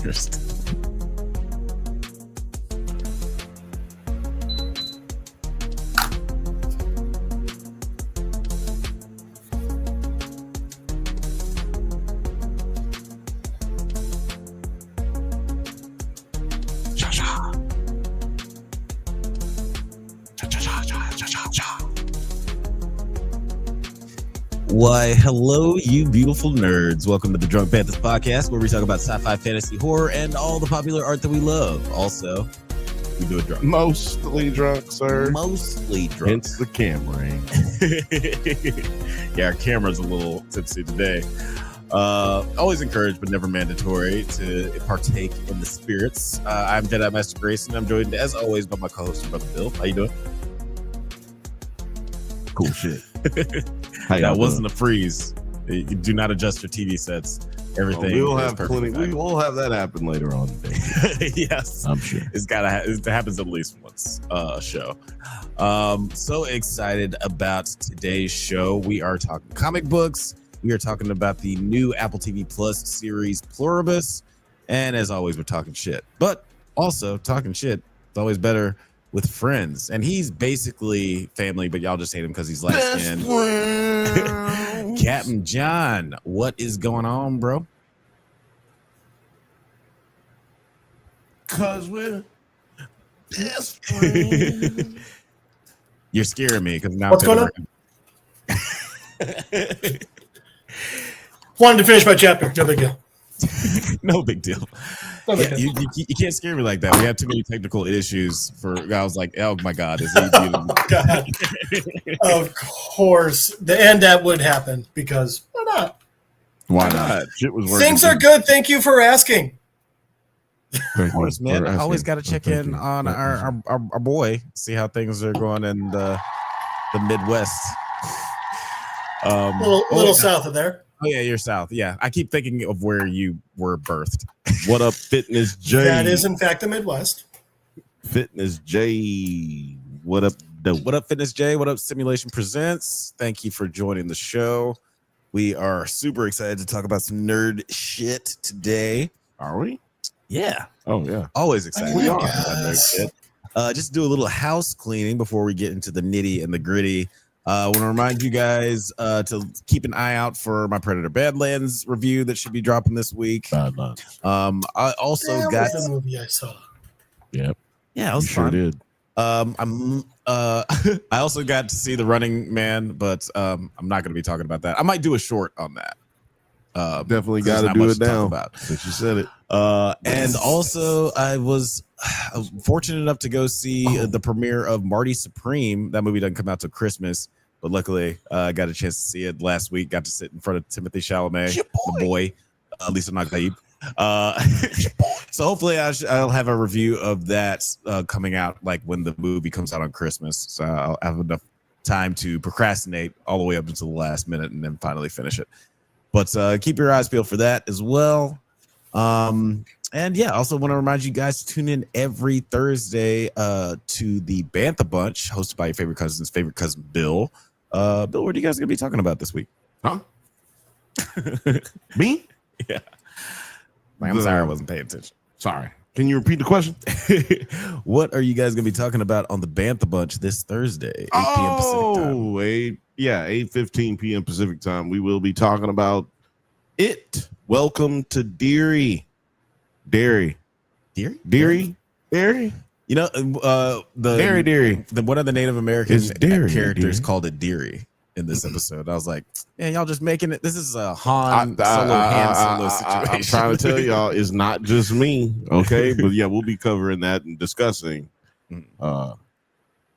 first. Why, hello, you beautiful nerds. Welcome to the Drunk Banthas podcast, where we talk about sci-fi, fantasy, horror, and all the popular art that we love. Also, we do it drunk. Mostly drunk, sir. Mostly drunk. Hence the camera. Yeah, our camera's a little tipsy today. Always encouraged, but never mandatory to partake in the spirits. I'm Jedi Master Grayson. I'm joined, as always, by my co-host, Brother Bill. How you doing? Cool shit. That wasn't a freeze. You do not adjust your TV sets. Everything. We will have plenty. We will have that happen later on today. Yes, I'm sure it happens at least once a show. So excited about today's show. We are talking comic books. We are talking about the new Apple TV Plus series Pluribus, and as always, we're talking shit. But also talking shit is always better with friends, and he's basically family, but y'all just hate him because he's light skinned. Captain John, what is going on, bro? Cause we're best friends. You're scaring me because now what's going on? Wanted to finish my chapter. No big deal. No big deal. Yeah, you can't scare me like that. We have too many technical issues. I was like, oh my god, is he? Oh, god. Of course, and that would happen because why not? Why not? Shit was working. Things are good. Thank you for asking. Of course, man. I always got to check in on our boy, see how things are going in the Midwest. Little south of there. Oh yeah, you're south. Yeah, I keep thinking of where you were birthed. What up, Fitness J? That is in fact the Midwest. Fitness J. What up, dope? What up, Fitness J? What up, Simulation Presents? Thank you for joining the show. We are super excited to talk about some nerd shit today. Are we? Yeah. Oh yeah. Always excited. We are. Nerd shit. Just do a little house cleaning before we get into the nitty and the gritty. I want to remind you guys to keep an eye out for my Predator Badlands review that should be dropping this week. Badlands. I also got the movie I saw. Yep. Yeah, it was sure fun. Did. I also got to see The Running Man, but I'm not going to be talking about that. I might do a short on that. Definitely got to do it now. Since you said it. And also, I was fortunate enough to go see the premiere of Marty Supreme. That movie doesn't come out till Christmas, but luckily I got a chance to see it last week. Got to sit in front of Timothy Chalamet, the boy, Lisa Naglaib. So hopefully I'll have a review of that coming out like when the movie comes out on Christmas. So I'll have enough time to procrastinate all the way up until the last minute and then finally finish it. But keep your eyes peeled for that as well. And yeah, also want to remind you guys to tune in every Thursday to the Bantha Bunch, hosted by your favorite cousin's favorite cousin, Bill. Bill, what are you guys going to be talking about this week? Huh? Me? Yeah. I'm sorry I wasn't paying attention. Sorry. Can you repeat the question? What are you guys going to be talking about on the Bantha Bunch this Thursday, 8 p.m. Pacific time? 8:15 p.m. Pacific time. We will be talking about it. Welcome to Derry. Derry? You know, Derry. One of the Native American characters Derry. called it Deary in this episode. I was like, man, y'all just making it. This is a Han Solo situation. I'm trying to tell y'all, it's not just me, okay? But yeah, we'll be covering that and discussing.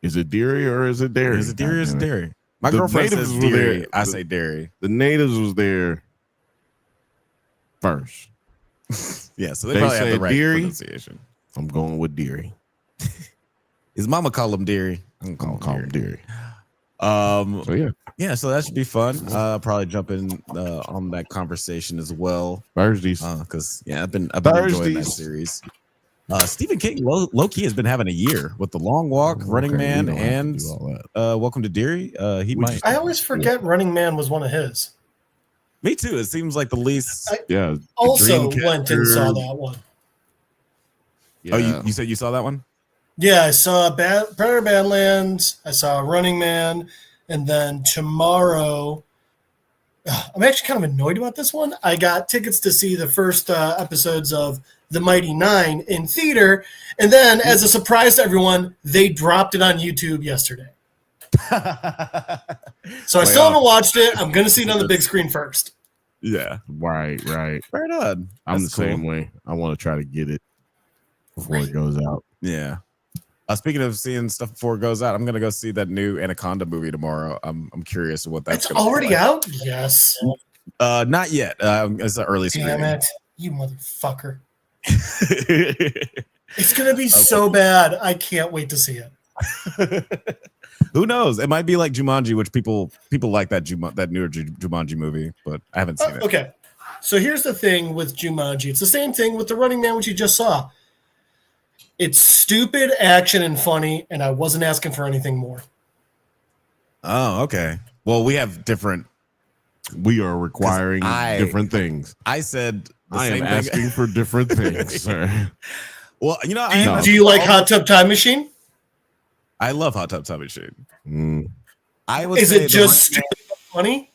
Is it Deary or is it Derry? Is it Deary or is it Derry? My girlfriend says Deary. I say Derry. The natives was there first. Yeah, so they probably have the right pronunciation. I'm going with Deary. His mama call him Deary. I'm gonna call him Deary. So yeah, so that should be fun. Probably jump in on that conversation as well. Thursdays, because I've been enjoying that series. Stephen King low-key has been having a year with The Long Walk, Running Man, and Welcome to Deary. I always forget Running Man was one of his. Me too. It seems like the least. I also went and saw that one. Yeah. Oh, you said you saw that one? Yeah, I saw Predator Badlands. I saw Running Man, and then tomorrow, I'm actually kind of annoyed about this one. I got tickets to see the first episodes of The Mighty Nine in theater, and then as a surprise to everyone, they dropped it on YouTube yesterday. So I still haven't watched it. I'm going to see it on the big screen first. Yeah. Right. Right on. I'm the That's cool. same way. I want to try to get it before it goes out. Yeah. Speaking of seeing stuff before it goes out, I'm gonna go see that new Anaconda movie tomorrow. I'm curious what that's. It's already out. Yes. Not yet. It's an early screening. Damn it, you motherfucker! It's gonna be so bad. I can't wait to see it. Who knows? It might be like Jumanji, which people like that newer Jumanji movie, but I haven't seen it. Okay, so here's the thing with Jumanji. It's the same thing with The Running Man, which you just saw. It's stupid action and funny, and I wasn't asking for anything more. Oh, okay. Well, we have different. We are requiring different things. I said I am asking for different things, sir. Well, you know, Do you like Hot Tub Time Machine? I love Hot Tub Time Machine. Is it just stupid funny?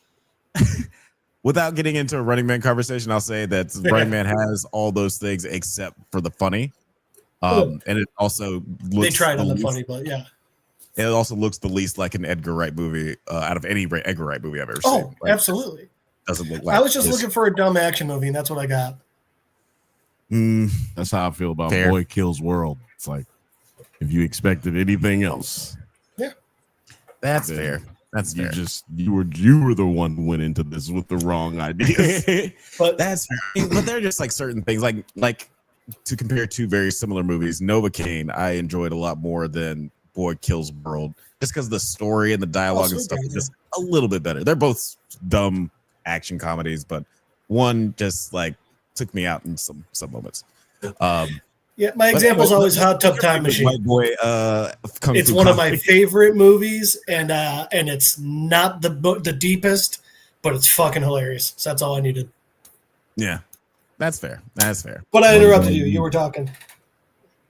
Without getting into a Running Man conversation, I'll say that Running Man has all those things except for the funny. And it also looks they tried on the funny, but yeah. It also looks the least like an Edgar Wright movie out of any Edgar Wright movie I've ever seen. Oh, absolutely. Doesn't look like. I was just looking for a dumb action movie, and that's what I got. That's how I feel about Boy Kills World. It's like if you expected anything else, that's fair. That's fair. You were the one who went into this with the wrong ideas. But that's fair. But they're just like certain things, like to compare two very similar movies. Novocaine I enjoyed a lot more than Boy Kills World, just because the story and the dialogue and stuff is just a little bit better. They're both dumb action comedies, but one just like took me out in some moments. Yeah, my example is always Hot Tub Time Machine. White Boy, it's one of my favorite movies, and it's not the deepest, but it's fucking hilarious. So that's all I needed. Yeah, that's fair. But I interrupted you. You were talking.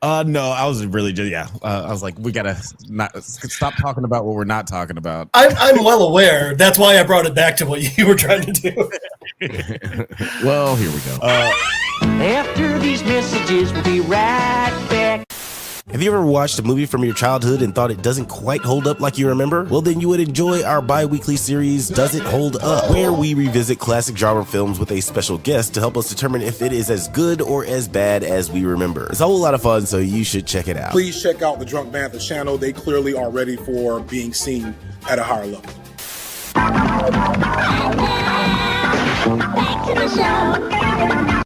No, I was really just I was like, we gotta not stop talking about what we're not talking about. I'm well aware. That's why I brought it back to what you were trying to do. Well, here we go. After these messages, we'll be right back. Have you ever watched a movie from your childhood and thought it doesn't quite hold up like you remember? Well, then you would enjoy our bi-weekly series, Does It Hold Up? Where we revisit classic genre films with a special guest to help us determine if it is as good or as bad as we remember. It's a whole lot of fun, so you should check it out. Please check out the Drunk Bantha channel. They clearly are ready for being seen at a higher level. Back to the show.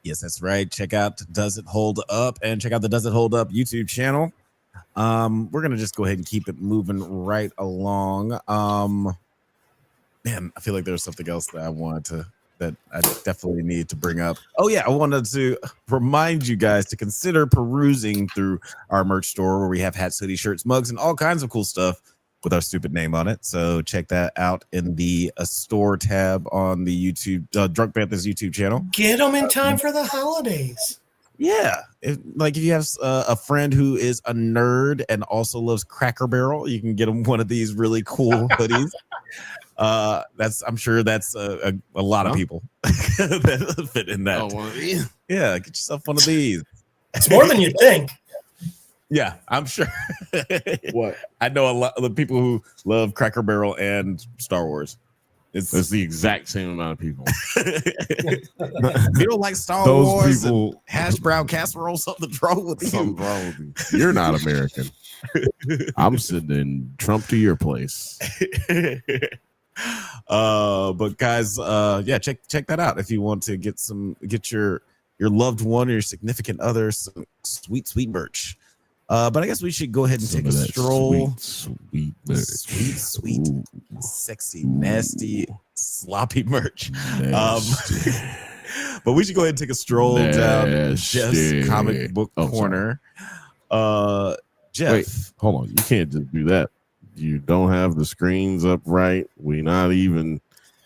Yes, that's right. Check out Does It Hold Up and check out the Does It Hold Up YouTube channel. We're gonna just go ahead and keep it moving right along. Man, I feel like there was something else that I definitely need to bring up. Oh yeah, I wanted to remind you guys to consider perusing through our merch store where we have hats, hoodies, shirts, mugs, and all kinds of cool stuff with our stupid name on it. So check that out in the store tab on the YouTube Drunk Banthas YouTube channel. Get them in time for the holidays. Yeah, if you have a friend who is a nerd and also loves Cracker Barrel, you can get them one of these really cool hoodies. I'm sure that's a lot of people that fit in that. Oh, one of these? Yeah, get yourself one of these. It's more than you think. Yeah, I'm sure. What? I know a lot of the people who love Cracker Barrel and Star Wars. It's the exact same amount of people. You don't like Star Those Wars people, and hash brown casserole? Something's wrong with you. something wrong with you. You're not American. I'm sitting in Trump to your place. But guys, check that out if you want to get your loved one or your significant other some sweet merch. But I guess we should go ahead and take a stroll. Sweet, Ooh, sexy, nasty, sloppy merch. But we should go ahead and take a stroll down Jeff's comic book corner. Jeff, wait, hold on. You can't just do that. You don't have the screens up right. We not even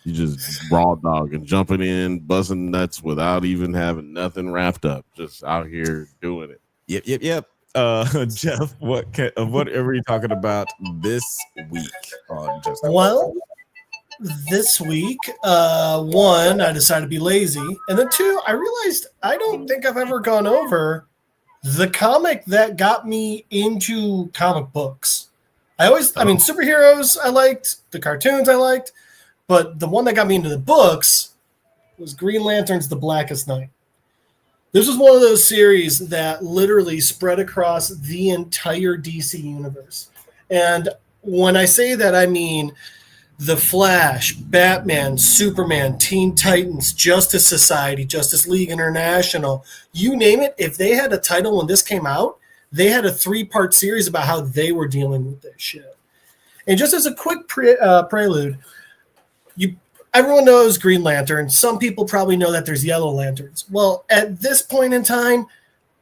You just raw dog and jumping in, buzzing nuts without even having nothing wrapped up. Just out here doing it. Yep. Jeff, what are we talking about this week on Just Well, this week, one, I decided to be lazy, and then two, I realized I don't think I've ever gone over the comic that got me into comic books. I mean, superheroes I liked, the cartoons I liked, but the one that got me into the books was Green Lantern's The Blackest Night. This was one of those series that literally spread across the entire DC universe. And when I say that, I mean The Flash, Batman, Superman, Teen Titans, Justice Society, Justice League International, you name it. If they had a title when this came out, they had a 3-part series about how they were dealing with this shit. And just as a quick prelude, everyone knows Green Lantern. Some people probably know that there's Yellow Lanterns. Well, at this point in time,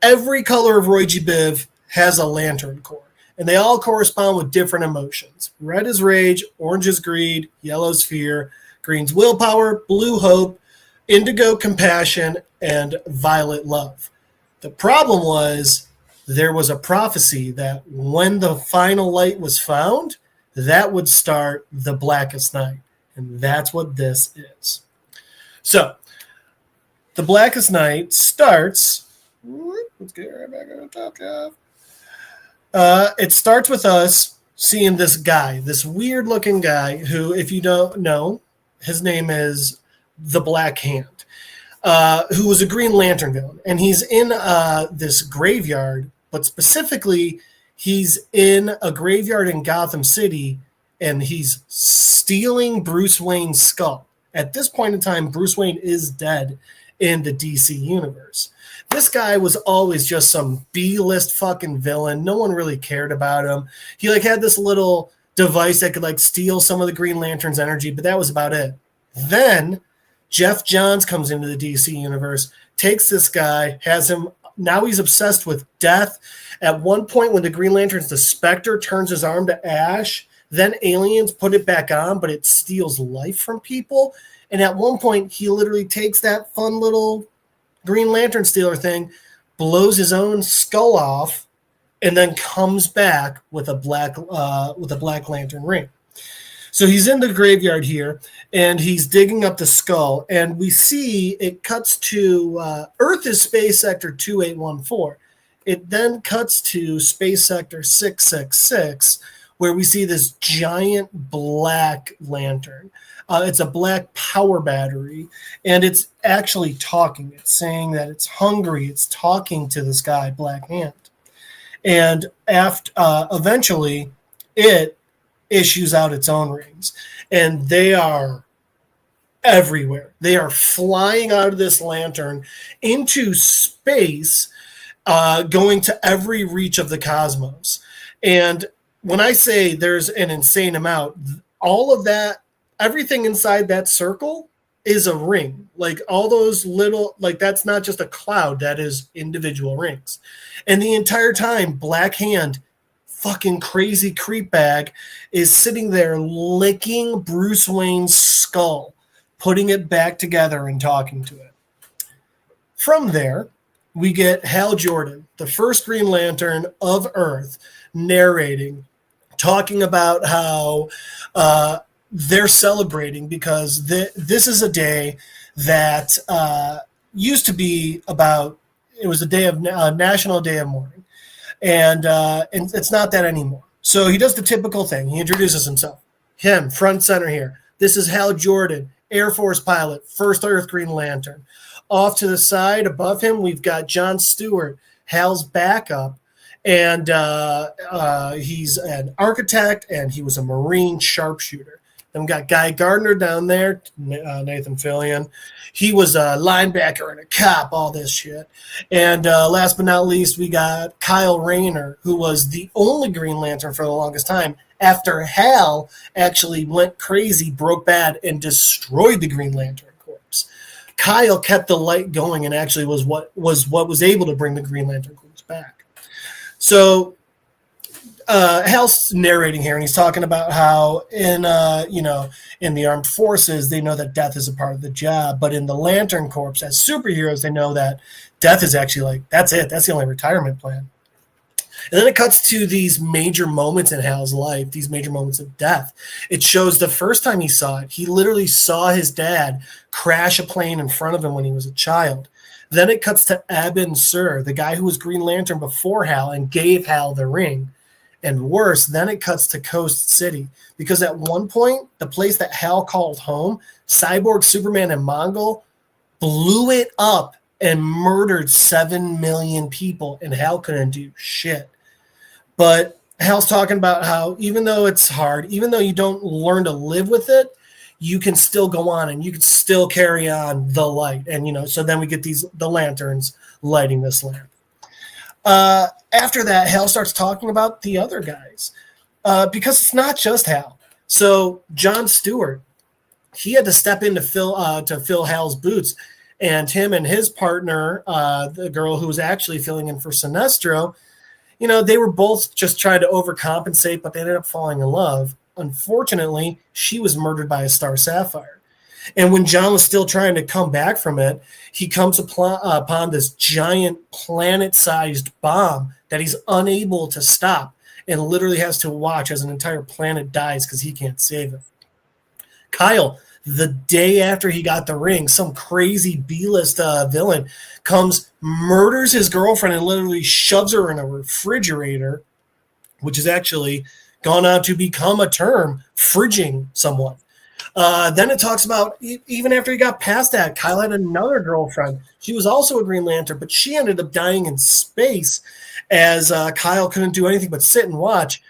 every color of Roy G. Biv has a lantern core, and they all correspond with different emotions. Red is rage, orange is greed, yellow is fear, green's willpower, blue hope, indigo compassion, and violet love. The problem was there was a prophecy that when the final light was found, that would start the Blackest Night. And that's what this is. So, The Blackest Night starts. Let's get right back on the top, Jeff. It starts with us seeing this guy, this weird-looking guy who, if you don't know, his name is the Black Hand, who was a Green Lantern villain. And he's in this graveyard, but specifically, he's in a graveyard in Gotham City, and he's stealing Bruce Wayne's skull. At this point in time, Bruce Wayne is dead in the DC universe. This guy was always just some B-list fucking villain. No one really cared about him. He had this little device that could steal some of the Green Lantern's energy, but that was about it. Then Jeff Johns comes into the DC universe, takes this guy, has him. Now he's obsessed with death. At one point when the Green Lantern's the Spectre turns his arm to ash, then aliens put it back on, but it steals life from people. And at one point, he literally takes that fun little Green Lantern stealer thing, blows his own skull off, and then comes back with a Black Lantern ring. So he's in the graveyard here, and he's digging up the skull. And we see it cuts to Earth is Space Sector 2814. It then cuts to Space Sector 666, where we see this giant black lantern. It's a black power battery, and it's actually talking. It's saying that it's hungry. It's talking to this guy, Black Hand. And eventually, it issues out its own rings, and they are everywhere. They are flying out of this lantern into space, going to every reach of the cosmos. And when I say there's an insane amount, all of that, everything inside that circle is a ring. All those little, that's not just a cloud, that is individual rings. And the entire time, Black Hand, fucking crazy creep bag, is sitting there licking Bruce Wayne's skull, putting it back together and talking to it. From there, we get Hal Jordan, the first Green Lantern of Earth, narrating, talking about how they're celebrating because this is a day that used to be about, it was a day of National Day of Mourning, and it's not that anymore. So he does the typical thing. He introduces himself. Him, front center here. This is Hal Jordan, Air Force pilot, first Earth Green Lantern. Off to the side, above him, we've got John Stewart, Hal's backup, and he's an architect, and he was a Marine sharpshooter. Then we got Guy Gardner down there, Nathan Fillion. He was a linebacker and a cop, all this shit. And last but not least, we got Kyle Rayner, who was the only Green Lantern for the longest time, after Hal actually went crazy, broke bad, and destroyed the Green Lantern Corps. Kyle kept the light going and actually was what was able to bring the Green Lantern Corps back. So Hal's narrating here, and he's talking about how in in the armed forces they know that death is a part of the job, but in the Lantern Corps as superheroes they know that death is actually like that's it. That's the only retirement plan. And then it cuts to these major moments in Hal's life, these major moments of death. It shows the first time he saw it, he literally saw his dad crash a plane in front of him when he was a child. Then it cuts to Abin Sur, the guy who was Green Lantern before Hal and gave Hal the ring. And worse, then it cuts to Coast City. Because at one point, the place that Hal called home, Cyborg, Superman, and Mongol blew it up and murdered 7 million people, and Hal couldn't do shit. But Hal's talking about how even though it's hard, even though you don't learn to live with it, you can still go on and you can still carry on the light. And, so then we get the lanterns lighting this lamp. After that, Hal starts talking about the other guys because it's not just Hal. So John Stewart, he had to step in to fill Hal's boots. And him and his partner, the girl who was actually filling in for Sinestro, they were both just trying to overcompensate, but they ended up falling in love. Unfortunately, she was murdered by a Star Sapphire. And when John was still trying to come back from it, he comes upon this giant planet-sized bomb that he's unable to stop and literally has to watch as an entire planet dies because he can't save it. Kyle, the day after he got the ring, some crazy B-list villain comes, murders his girlfriend, and literally shoves her in a refrigerator, which is actually gone on to become a term, fridging someone. Then it talks about even after he got past that, Kyle had another girlfriend. She was also a Green Lantern, but she ended up dying in space as Kyle couldn't do anything but sit and watch.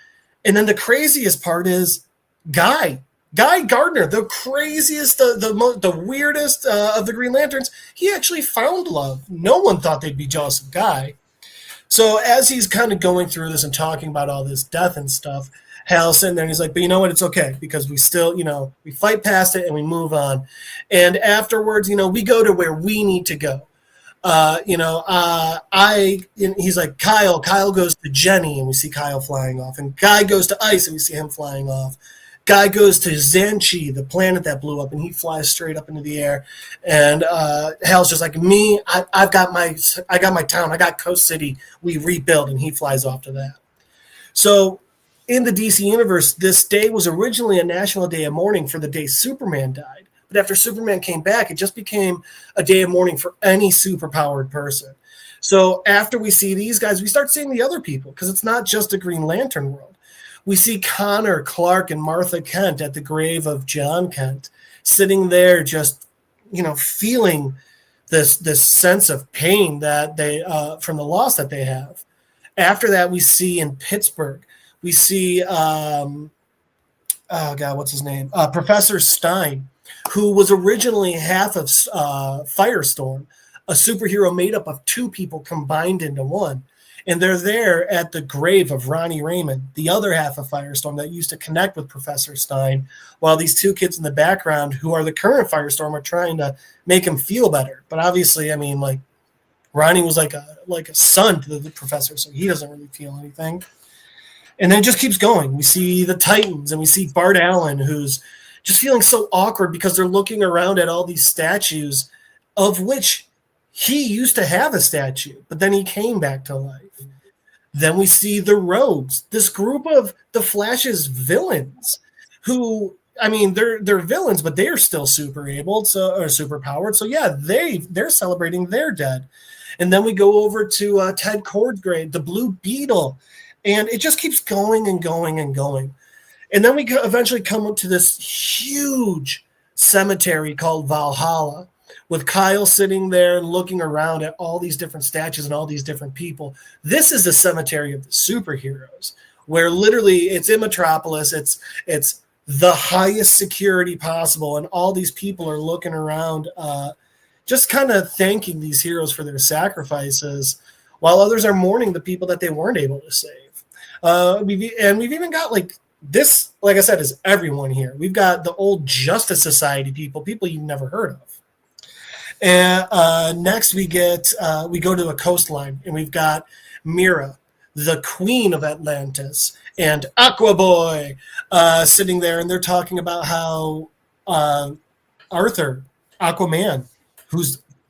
And then the craziest part is Guy Gardner, the craziest, the weirdest of the Green Lanterns. He actually found love. No one thought they'd be jealous of Guy. So as he's kind of going through this and talking about all this death and stuff, Hal's sitting there and he's like, but you know what? It's okay because we still, we fight past it and we move on. And afterwards, we go to where we need to go. He's like, Kyle goes to Jenny and we see Kyle flying off. And Guy goes to Ice and we see him flying off. Guy goes to Xanchi, the planet that blew up, and he flies straight up into the air. And Hal's just like, me, I got my town, I got Coast City, we rebuild, and he flies off to that. So in the DC universe, this day was originally a national day of mourning for the day Superman died. But after Superman came back, it just became a day of mourning for any superpowered person. So after we see these guys, we start seeing the other people because it's not just a Green Lantern world. We see Connor, Clark, and Martha Kent at the grave of John Kent, sitting there just, feeling this sense of pain that they from the loss that they have. After that, we see in Pittsburgh, we see, what's his name? Professor Stein, who was originally half of Firestorm, a superhero made up of two people combined into one. And they're there at the grave of Ronnie Raymond, the other half of Firestorm that used to connect with Professor Stein, while these two kids in the background, who are the current Firestorm, are trying to make him feel better. But obviously, Ronnie was like a son to the professor, so he doesn't really feel anything. And then it just keeps going. We see the Titans, and we see Bart Allen, who's just feeling so awkward because they're looking around at all these statues, of which he used to have a statue, but then he came back to life. Then we see the Rogues, this group of the Flash's villains, who, they're villains, but they're still super able or super powered. So yeah, they're celebrating their dead. And then we go over to Ted Kord's grave, the Blue Beetle, and it just keeps going and going and going. And then we eventually come up to this huge cemetery called Valhalla, with Kyle sitting there and looking around at all these different statues and all these different people. This is the cemetery of the superheroes, where literally it's in Metropolis. It's the highest security possible, and all these people are looking around, just kind of thanking these heroes for their sacrifices, while others are mourning the people that they weren't able to save. We've even got this, like I said, is everyone here. We've got the old Justice Society people you've never heard of. And next we go to a coastline, and we've got Mira, the Queen of Atlantis and Aqua Boy sitting there, and they're talking about how Arthur, Aquaman,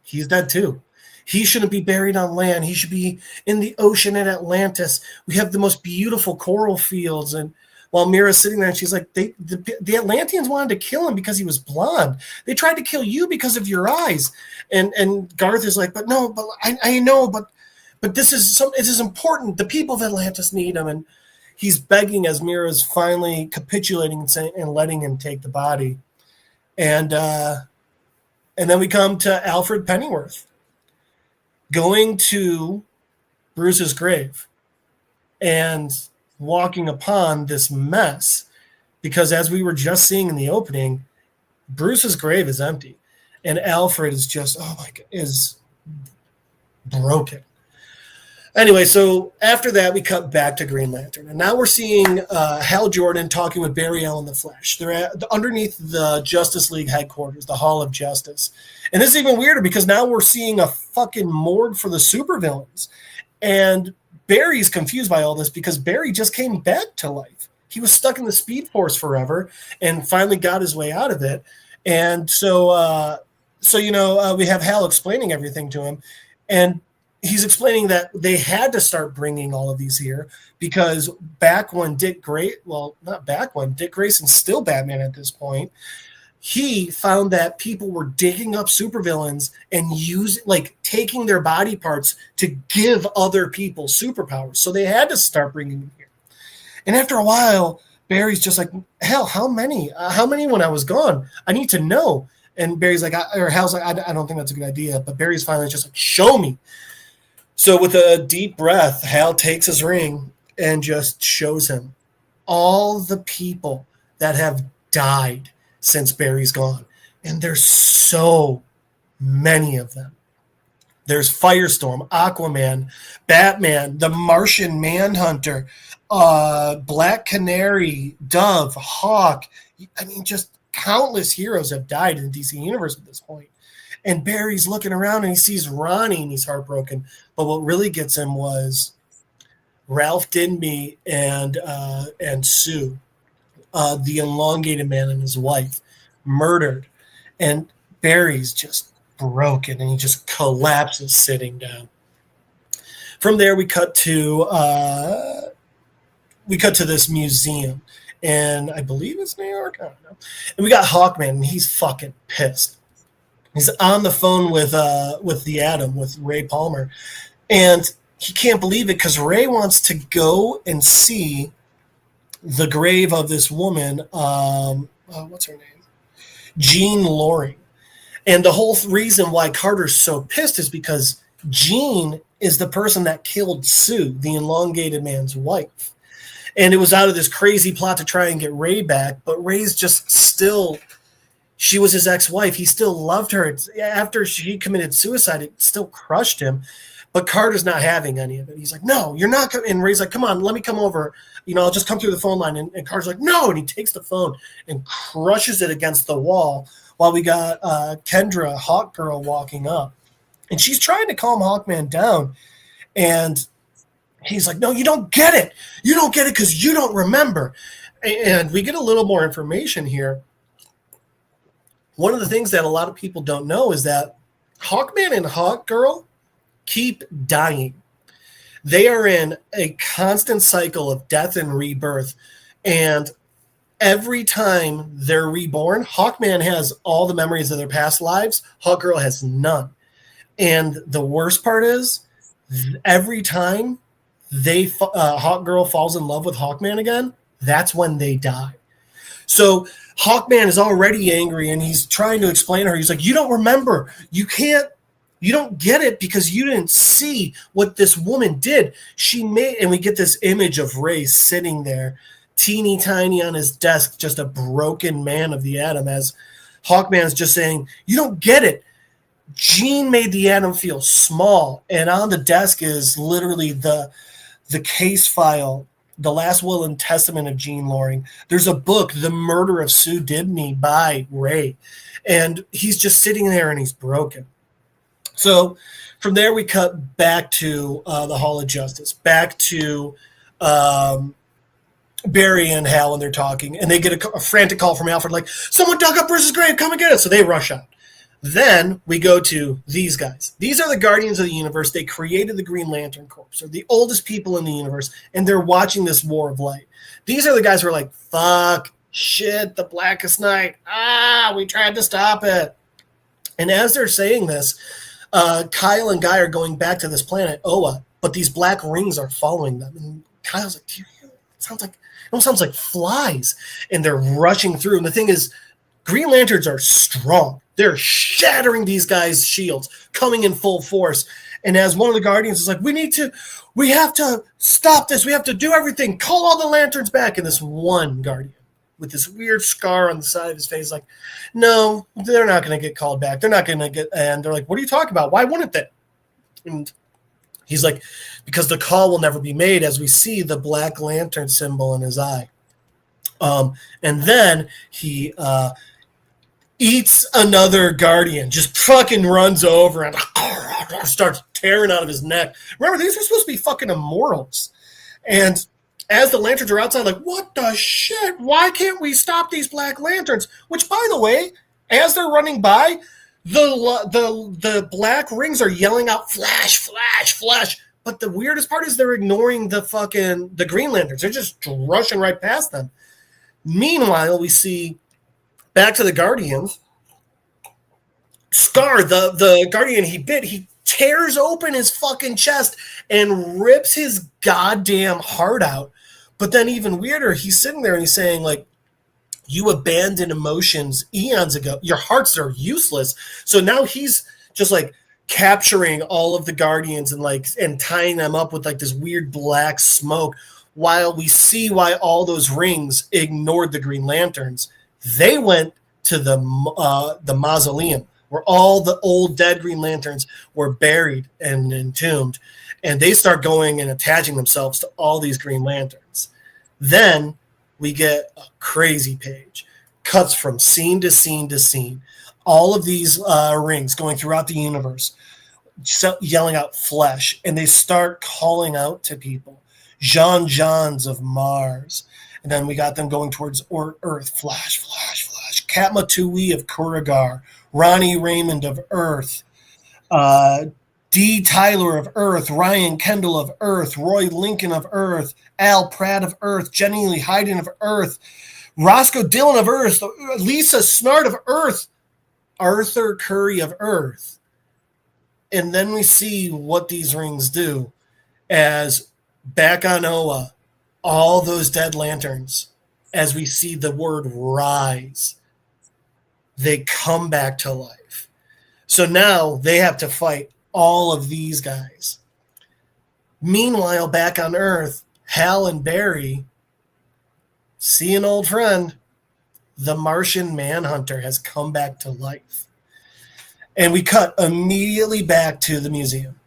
he's dead too. He shouldn't be buried on land. He should be in the ocean in Atlantis. We have the most beautiful coral fields. And while Mira's sitting there, and she's like, the Atlanteans wanted to kill him because he was blonde. They tried to kill you because of your eyes. And Garth is like, but I know, but this is important. The people of Atlantis need him. And he's begging as Mira's finally capitulating and letting him take the body. And then we come to Alfred Pennyworth going to Bruce's grave and walking upon this mess, because as we were just seeing in the opening, Bruce's grave is empty and Alfred is just, is broken. Anyway, so after that, we cut back to Green Lantern. And now we're seeing Hal Jordan talking with Barry Allen the Flash. They're underneath the Justice League headquarters, the Hall of Justice. And this is even weirder because now we're seeing a fucking morgue for the supervillains. And Barry's confused by all this because Barry just came back to life. He was stuck in the Speed Force forever and finally got his way out of it. And so we have Hal explaining everything to him. And he's explaining that they had to start bringing all of these here because back when Dick Grayson's still Batman at this point, he found that people were digging up supervillains and taking their body parts to give other people superpowers. So they had to start bringing them here. And after a while, Barry's just like, hell, how many? How many when I was gone? I need to know. And Barry's like, Hal's like, I don't think that's a good idea. But Barry's finally just like, show me. So with a deep breath, Hal takes his ring and just shows him all the people that have died since Barry's gone. And there's so many of them. There's Firestorm, Aquaman, Batman, the Martian Manhunter, Black Canary, Dove, Hawk. I mean, just countless heroes have died in the DC universe at this point. And Barry's looking around and he sees Ronnie and he's heartbroken. But what really gets him was Ralph Dinby and Sue, the elongated man and his wife, murdered. And Barry's just broken and he just collapses sitting down. From there, we cut to this museum, and I believe it's New York. I don't know. And we got Hawkman, and he's fucking pissed. He's on the phone with the Atom, with Ray Palmer, and he can't believe it because Ray wants to go and see the grave of this woman. What's her name? Jean Loring. And the whole reason why Carter's so pissed is because Jean is the person that killed Sue, the elongated man's wife. And it was out of this crazy plot to try and get Ray back, but Ray's just still... She was his ex-wife. He still loved her. After she committed suicide, it still crushed him. But Carter's not having any of it. He's like, no, you're not coming. And Ray's like, come on, let me come over. I'll just come through the phone line. And Carter's like, no. And he takes the phone and crushes it against the wall while we got Kendra, Hawk Girl, walking up. And she's trying to calm Hawkman down. And he's like, no, you don't get it. You don't get it because you don't remember. And we get a little more information here. One of the things that a lot of people don't know is that Hawkman and Hawkgirl keep dying. They are in a constant cycle of death and rebirth. And every time they're reborn, Hawkman has all the memories of their past lives. Hawkgirl has none. And the worst part is, every time Hawkgirl falls in love with Hawkman again, that's when they die. So Hawkman is already angry and he's trying to explain to her. He's like, you don't remember. You don't get it because you didn't see what this woman did. And we get this image of Ray sitting there, teeny tiny on his desk, just a broken man of the Atom, as Hawkman's just saying, you don't get it. Jean made the Atom feel small. And on the desk is literally the case file, the last will and testament of Jean Loring. There's a book, The Murder of Sue Dibney by Ray. And he's just sitting there and he's broken. So from there, we cut back to the Hall of Justice, back to Barry and Hal, and they're talking, and they get a frantic call from Alfred, like, someone dug up Bruce's grave, come and get it. So they rush out. Then we go to these guys. These are the Guardians of the Universe. They created the Green Lantern Corps. They're the oldest people in the universe, and they're watching this War of Light. These are the guys who are like, fuck, shit, the Blackest Night. We tried to stop it. And as they're saying this, Kyle and Guy are going back to this planet, Oa, but these black rings are following them. And Kyle's like, it almost sounds like flies. And they're rushing through. And the thing is, Green Lanterns are strong. They're shattering these guys' shields, coming in full force. And as one of the Guardians is like, we have to stop this. We have to do everything. Call all the Lanterns back. And this one Guardian with this weird scar on the side of his face, like, no, they're not going to get called back. They're not going to get, and they're like, what are you talking about? Why wouldn't they? And he's like, because the call will never be made, as we see the Black Lantern symbol in his eye. And then he eats another Guardian, just fucking runs over and starts tearing out of his neck. Remember, these are supposed to be fucking immortals. And as the Lanterns are outside, like, what the shit? Why can't we stop these Black Lanterns? Which, by the way, as they're running by, the black rings are yelling out, flash, flash, flash. But the weirdest part is they're ignoring the Green Lanterns. They're just rushing right past them. Meanwhile, we see back to the Guardians. Scar, the Guardian he bit, he tears open his fucking chest and rips his goddamn heart out. But then even weirder, he's sitting there and he's saying, like, you abandoned emotions eons ago. Your hearts are useless. So now he's just like capturing all of the Guardians and tying them up with like this weird black smoke, while we see why all those rings ignored the Green Lanterns. They went to the mausoleum where all the old dead Green Lanterns were buried and entombed, and they start going and attaching themselves to all these Green Lanterns. Then we get a crazy page, cuts from scene to scene to scene, all of these rings going throughout the universe, yelling out flesh, and they start calling out to people. Jean-Jeans of Mars. And then we got them going towards Earth. Flash, flash, flash. Katma Tui of Kurigar. Ronnie Raymond of Earth. D. Tyler of Earth. Ryan Kendall of Earth. Roy Lincoln of Earth. Al Pratt of Earth. Jenny Lee Hayden of Earth. Roscoe Dillon of Earth. Lisa Snart of Earth. Arthur Curry of Earth. And then we see what these rings do as back on Oa, all those dead Lanterns, as we see the word rise, they come back to life. So now they have to fight all of these guys. Meanwhile, back on Earth, Hal and Barry see an old friend. The Martian Manhunter has come back to life. And we cut immediately back to the museum.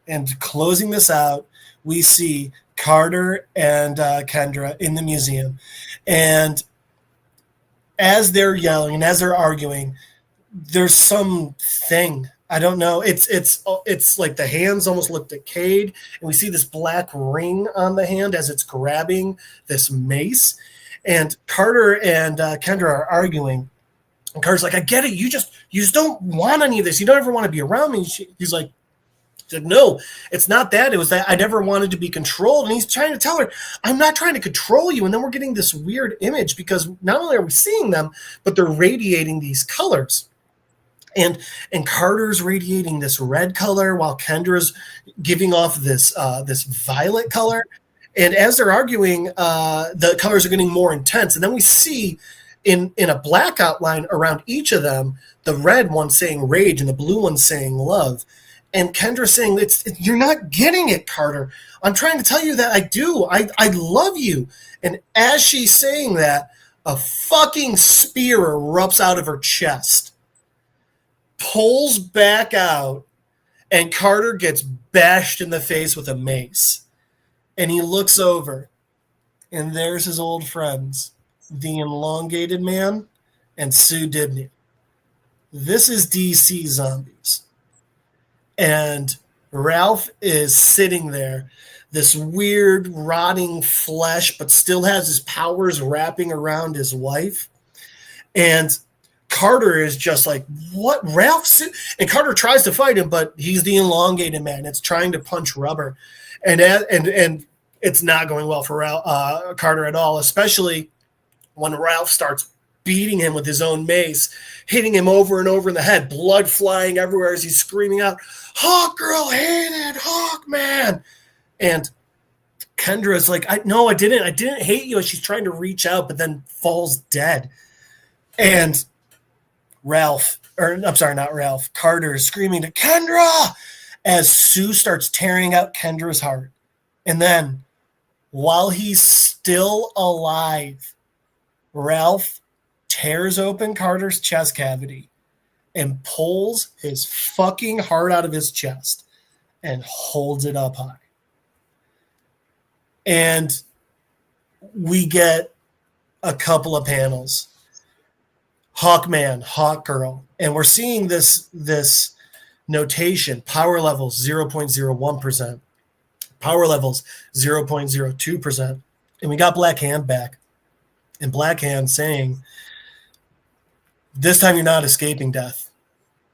And closing this out, we see Carter and Kendra in the museum. And as they're yelling and as they're arguing, there's something. I don't know. It's like the hands almost look decayed. And we see this black ring on the hand as it's grabbing this mace. And Carter and Kendra are arguing. And Carter's like, I get it. You just don't want any of this. You don't ever want to be around me. He's like, no, it's not that. It was that I never wanted to be controlled. And he's trying to tell her, I'm not trying to control you. And then we're getting this weird image because not only are we seeing them, but they're radiating these colors. And Carter's radiating this red color while Kendra's giving off this violet color. And as they're arguing, the colors are getting more intense. And then we see in a black outline around each of them, the red one saying rage and the blue one saying love. And Kendra saying, you're not getting it, Carter. I'm trying to tell you that I do. I love you. And as she's saying that, a fucking spear erupts out of her chest, pulls back out, and Carter gets bashed in the face with a mace. And he looks over, and there's his old friends, the Elongated Man and Sue Dibney. This is DC Zombies. and Ralph is sitting there, this weird rotting flesh, but still has his powers wrapping around his wife. And Carter is just like, what, Ralph? And Carter tries to fight him, but he's the elongated man. It's trying to punch rubber. And it's not going well for Carter at all, especially when Ralph starts beating him with his own mace, hitting him over and over in the head, blood flying everywhere as he's screaming out, Hawk girl, hate it, Hawk man. And Kendra's like, I didn't hate you. And she's trying to reach out, but then falls dead. And Carter is screaming to Kendra as Sue starts tearing out Kendra's heart. And then, while he's still alive, Ralph tears open Carter's chest cavity and pulls his fucking heart out of his chest and holds it up high. And we get a couple of panels. Hawkman, Hawk Girl. And we're seeing this notation, power levels 0.01%, power levels 0.02%. And we got Black Hand back. And Black Hand saying, this time you're not escaping death.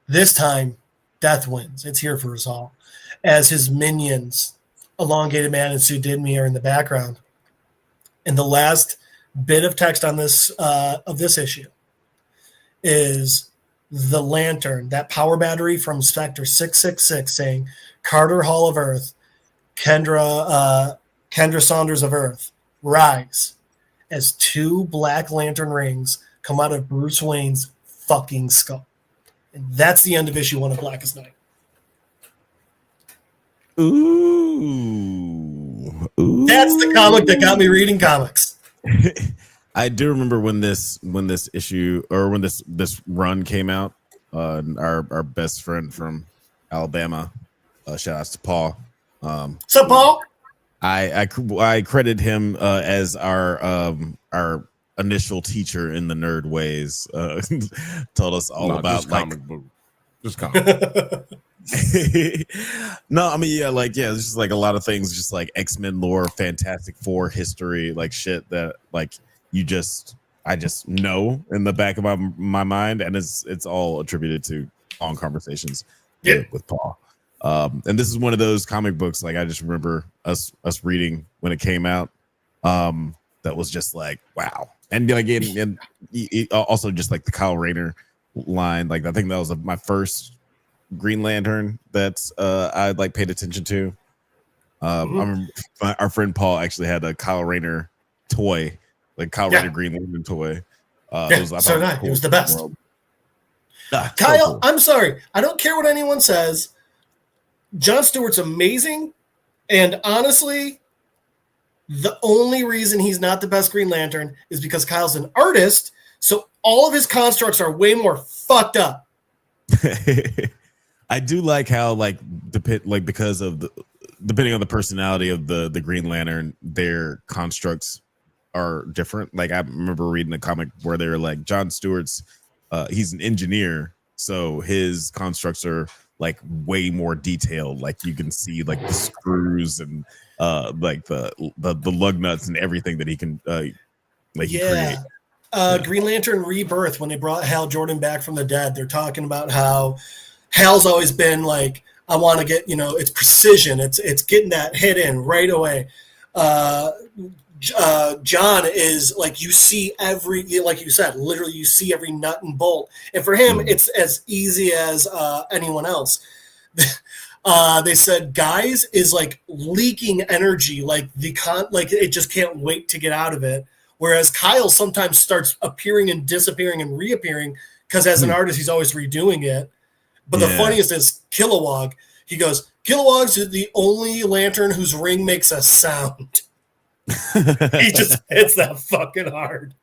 This time, death wins. It's here for us all. As his minions, Elongated Man and Sue Didney, are in the background. And the last bit of text on this of this issue is the lantern, that power battery from Spectre 666 saying, Carter Hall of Earth, Kendra Saunders of Earth, rise, as two black lantern rings come out of Bruce Wayne's fucking skull. And that's the end of issue 1 of Blackest Night. Ooh. That's the comic that got me reading comics. I do remember when this issue, or when this run came out. Our best friend from Alabama, shout outs to Paul. What's up, Paul? I credit him as our initial teacher in the nerd ways. Told us all about comic book. Just comic book. No, I mean, it's just like a lot of things, just like X-Men lore, Fantastic Four history, like shit that like I just know in the back of my mind, and it's all attributed to long conversations with Paul. And this is one of those comic books, like I just remember us reading when it came out. That was just like, wow. And like and also just like the Kyle Rayner line, like I think that was my first Green Lantern that I like paid attention to. I remember our friend Paul actually had a Kyle Rayner toy, like Kyle Rayner Green Lantern toy. It was the best. Kyle, so cool. I'm sorry, I don't care what anyone says. Jon Stewart's amazing, and honestly, the only reason he's not the best Green Lantern is because Kyle's an artist, so all of his constructs are way more fucked up. I do like how because of depending on the personality of the Green Lantern, their constructs are different. Like I remember reading a comic where they were like, Jon Stewart's he's an engineer, so his constructs are like way more detailed. Like you can see like the screws and like the lug nuts and everything that he can create. Green Lantern Rebirth, when they brought Hal Jordan back from the dead, they're talking about how Hal's always been like, I want to get, it's precision. It's getting that hit in right away. John is like, you see every, like you said, literally you see every nut and bolt. And for him, it's as easy as anyone else. They said Guys is like leaking energy, like it just can't wait to get out of it. Whereas Kyle sometimes starts appearing and disappearing and reappearing because as an artist, he's always redoing it. But the funniest is Kilowog. He goes, Kilowog's the only lantern whose ring makes a sound. He just hits that fucking hard.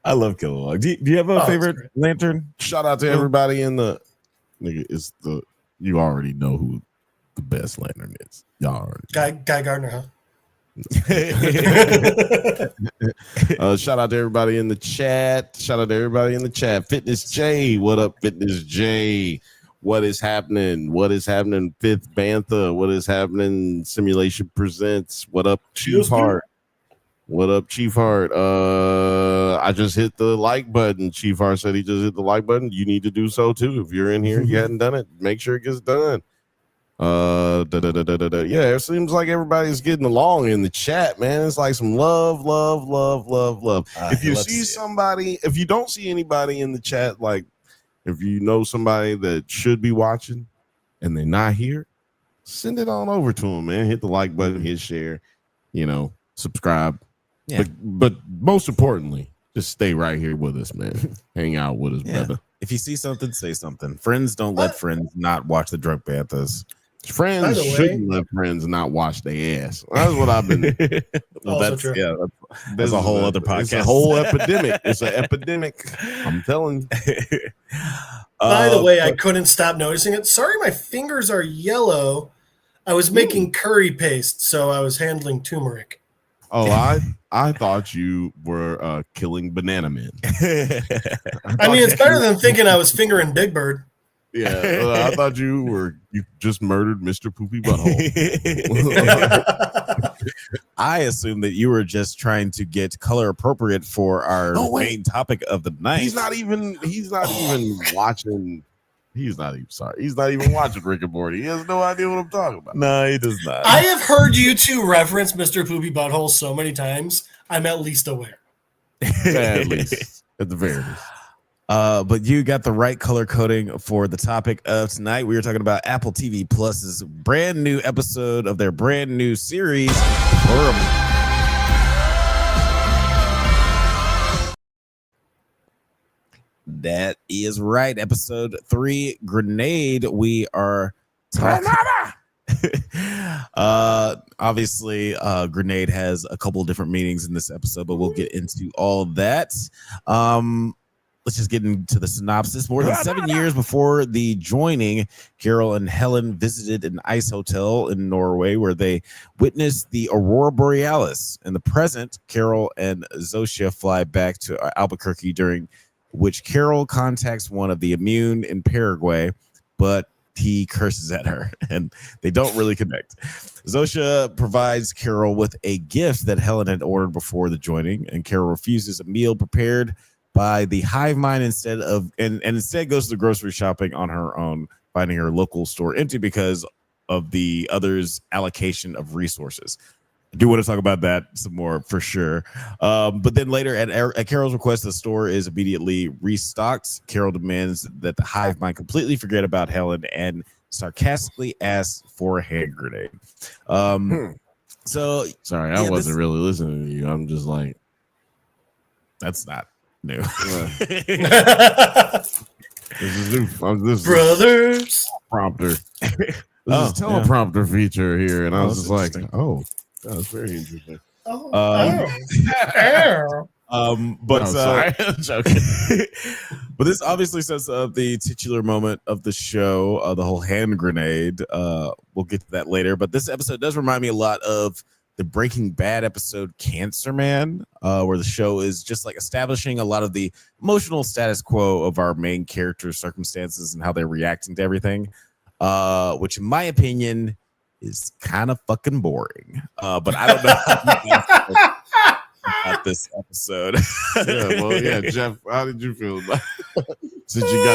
I love Kilowog. Do you have a favorite lantern? Shout out to everybody in the nigga. You already know who the best lantern is. Y'all already Guy Gardner, huh? Shout out to everybody in the chat. Fitness J, what up, Fitness J? what is happening? What is happening? Fifth Bantha. What is happening? Simulation Presents. What up, Chief Heart? What up, Chief Heart? I just hit the like button. Chief Heart said he just hit the like button. You need to do so too. If you're in here, you hadn't done it, make sure it gets done. Yeah, it seems like everybody's getting along in the chat, man. It's like some love. If you see somebody, if you don't see anybody in the chat, like if you know somebody that should be watching and they're not here, send it on over to them, man. Hit the like button, hit share, subscribe. Yeah. But most importantly, just stay right here with us, man. Hang out with us, brother. If you see something, say something. Friends don't let friends not watch the drunk Banthas. Friends shouldn't let friends not wash their ass. That's what I've been. That's a whole other podcast. It's a whole epidemic. It's an epidemic. I'm telling you. By the way, I couldn't stop noticing it. Sorry, my fingers are yellow. I was making curry paste, so I was handling turmeric. Oh, I thought you were killing banana men. I mean, it's better than thinking I was fingering Big Bird. Yeah, I thought you just murdered Mr. Poopy Butthole. I assumed that you were just trying to get color appropriate for our main topic of the night. He's not even watching. He's not even watching Rick and Morty. He has no idea what I'm talking about. No, he does not. I have heard you two reference Mr. Poopy Butthole so many times. I'm at least aware. At least, at the very least. But you got the right color coding for the topic of tonight. We were talking about Apple TV Plus's brand new episode of their brand new series. That is right. Episode 3, Grenade. We are talking. Obviously, Grenade has a couple of different meanings in this episode, but we'll get into all that. Let's just get into the synopsis. More than 7 years before the joining, Carol and Helen visited an ice hotel in Norway where they witnessed the Aurora Borealis. In the present, Carol and Zosia fly back to Albuquerque, during which Carol contacts one of the immune in Paraguay, but he curses at her and they don't really connect. Zosia provides Carol with a gift that Helen had ordered before the joining, and Carol refuses a meal prepared by the hive mind instead goes to the grocery shopping on her own, finding her local store empty because of the others' allocation of resources. I do want to talk about that some more for sure. But then later, at Carol's request, the store is immediately restocked. Carol demands that the hive mind completely forget about Helen and sarcastically asks for a hand grenade. So sorry, I wasn't really listening to you. I'm just like, that's not new. This is new. This Brothers prompter. This is teleprompter feature here, and I was just like, oh, that's very interesting. Sorry, I'm joking. But this obviously sets up the titular moment of the show, the whole hand grenade. We'll get to that later, but this episode does remind me a lot of the Breaking Bad episode Cancer Man, where the show is just like establishing a lot of the emotional status quo of our main characters' circumstances and how they're reacting to everything, which in my opinion is kind of fucking boring. But I don't know about this episode. Jeff, how did you feel about it? Since you got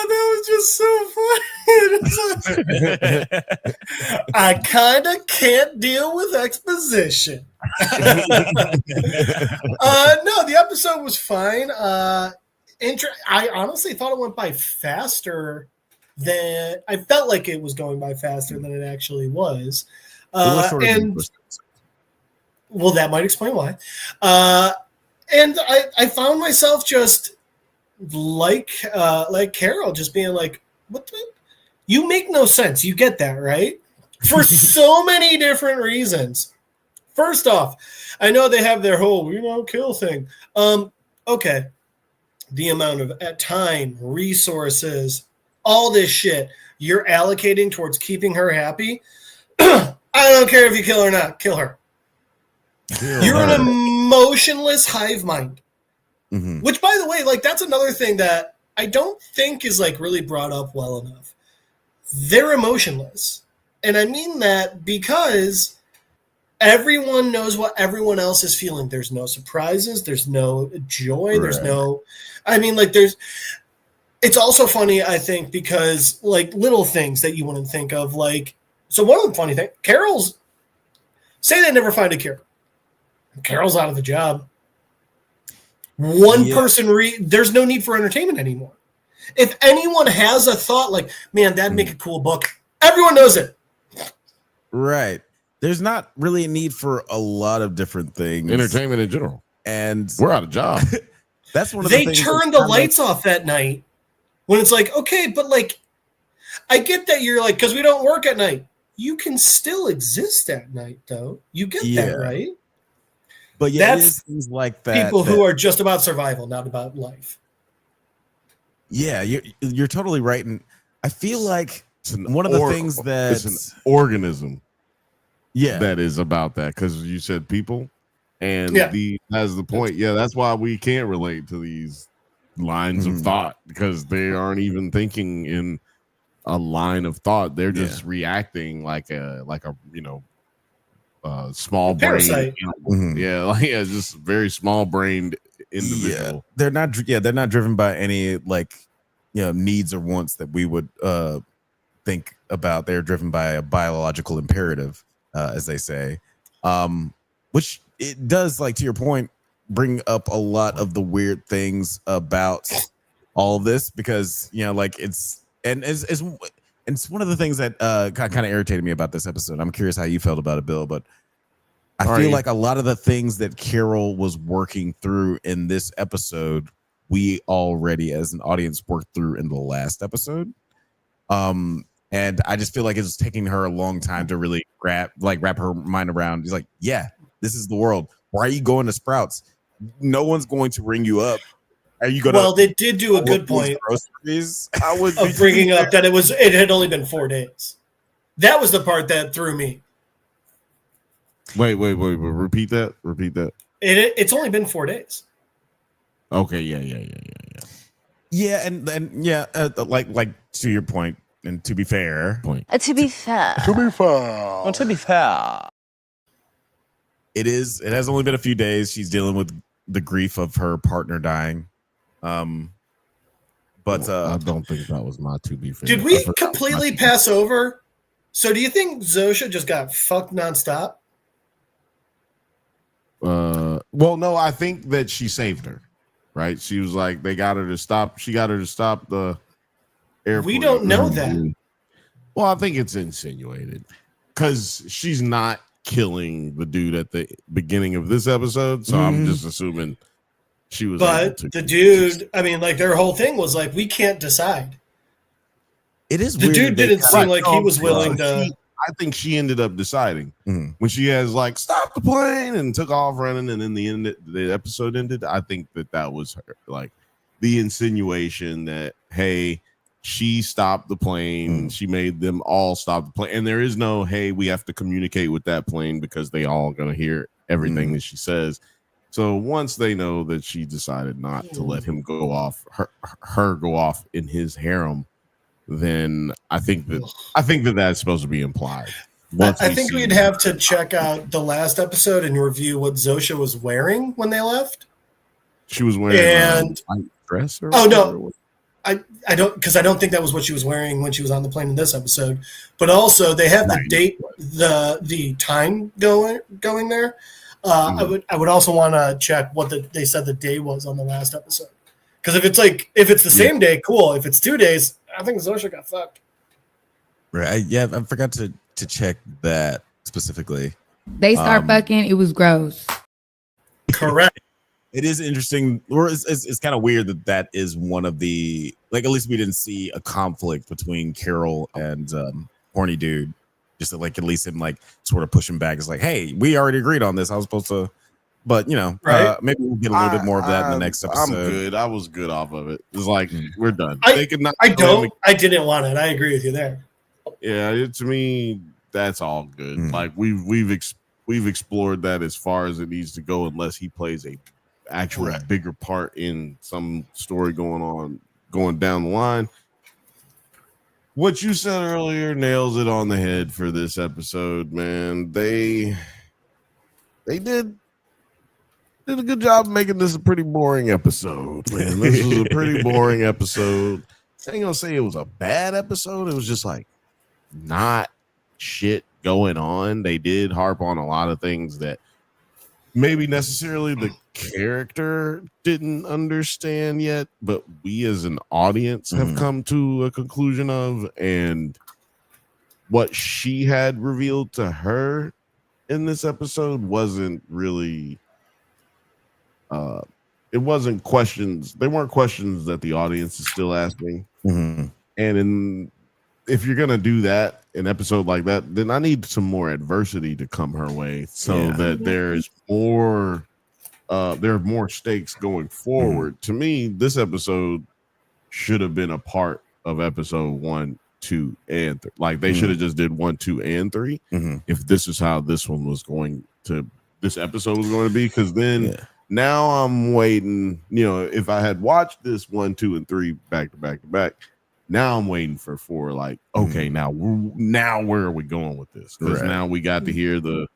that was just so funny. I kind of can't deal with exposition. No, the episode was fine. I honestly thought it went by faster than I felt like it was going by faster than it actually was. Well, that might explain why. And I found myself just like Carol, just being like, "What? You make no sense. You get that, right?" For so many different reasons. First off, I know they have their whole kill thing. Okay, the amount of time, resources, all this shit you're allocating towards keeping her happy. I don't care if you kill her or not. Kill her. You're an emotionless hive mind. Mm-hmm. Which, by the way, like that's another thing that I don't think is like really brought up well enough. They're emotionless. And I mean that because everyone knows what everyone else is feeling. There's no surprises. There's no joy. There's no, I mean, like it's also funny, I think, because like little things that you wouldn't think of, like, so one of the funny things, Carol's, say they never find a cure. Carol's out of the job. One person, there's no need for entertainment anymore. If anyone has a thought like, man, that'd make a cool book, everyone knows it. Right. There's not really a need for a lot of different things. Entertainment in general. And we're out of job. That's one of the things. They turn the lights off that night when it's like, okay, but like, I get that you're like, because we don't work at night. You can still exist at night, though. You get that, right? But yeah, that's things like that. People who are just about survival, not about life. Yeah, you're totally right. And I feel like one of the things that it's an organism. Yeah, that is about that, because you said people, and that's the point. Yeah, that's why we can't relate to these lines of thought, because they aren't even thinking in a line of thought. They're just reacting like a small brain. Just very small brained individual. They're not driven by any needs or wants that we would think about. They're driven by a biological imperative. As they say, which it does, like, to your point, bring up a lot of the weird things about all of this, because it's one of the things that kind of irritated me about this episode. I'm curious how you felt about it, Bill, but I feel like a lot of the things that Carol was working through in this episode, we already as an audience worked through in the last episode. And I just feel like it's taking her a long time to really wrap her mind around. He's like, yeah, this is the world. Why are you going to Sprouts? No one's going to ring you up. Are you going? Well, they did do a good point I would of bringing up that it had only been 4 days. That was the part that threw me. Wait. Repeat that. It's only been 4 days. Okay. Yeah, and like to your point. And to be fair, to be fair, it has only been a few days. She's dealing with the grief of her partner dying. But I don't think that was my to be fair. Did we completely pass over? So do you think Zosha just got fucked nonstop? Well, no, I think that she saved her. Right? She was like, they got her to stop. She got her to stop the airport. We don't know that. Well, I think it's insinuated, because she's not killing the dude at the beginning of this episode. So I'm just assuming she was. But the dude, I mean, like, their whole thing was like, we can't decide. It is the weird dude didn't seem like he was willing to. I think she ended up deciding when she has like stopped the plane and took off running, and in the end the episode ended. I think that was her, like, the insinuation that, hey, she stopped the plane. She made them all stop the plane. And there is no, hey, we have to communicate with that plane because they all going to hear everything that she says. So once they know that she decided not to let him go off, her go off in his harem, then I think that that's supposed to be implied. I think we'd have to check out the last episode and review what Zosha was wearing when they left. She was wearing a white dress. I don't, because I don't think that was what she was wearing when she was on the plane in this episode. But also, they have the date, the time going there. I would also want to check what they said the day was on the last episode. Because if it's the same day, cool. If it's 2 days, I think Zosha got fucked. Right? I forgot to check that specifically. They start fucking. It was gross. Correct. It is interesting, or it's kind of weird that is one of the, like, at least we didn't see a conflict between Carol and horny dude. Just to, like, at least him, like, sort of push him back. It's like, hey, we already agreed on this. I was supposed to, but maybe we'll get a little bit more of that in the next episode. I'm good. I was good off of it. It's like, we're done. I didn't want it. I agree with you there. Yeah, to me, that's all good. Like, we've explored that as far as it needs to go, unless he plays a actual bigger part in some story going on going down the line. What you said earlier nails it on the head for this episode, man. They did a good job making this a pretty boring episode, man. This was a pretty boring episode. I ain't gonna say it was a bad episode. It was just like not shit going on. They did harp on a lot of things that maybe necessarily the character didn't understand yet, but we as an audience have come to a conclusion of, and what she had revealed to her in this episode wasn't really it wasn't questions. They weren't questions that the audience is still asking. And if you're gonna do that, an episode like that, then I need some more adversity to come her way, so that there's more there are more stakes going forward. To me, this episode should have been a part of episode 1, 2, and 3. Like they should have just did 1, 2, and 3 if this is how this episode was going to be, because then now I'm waiting. You know, if I had watched this 1, 2, and 3 back to back to back, now I'm waiting for 4. Like, okay, now where are we going with this? Because now we got to hear the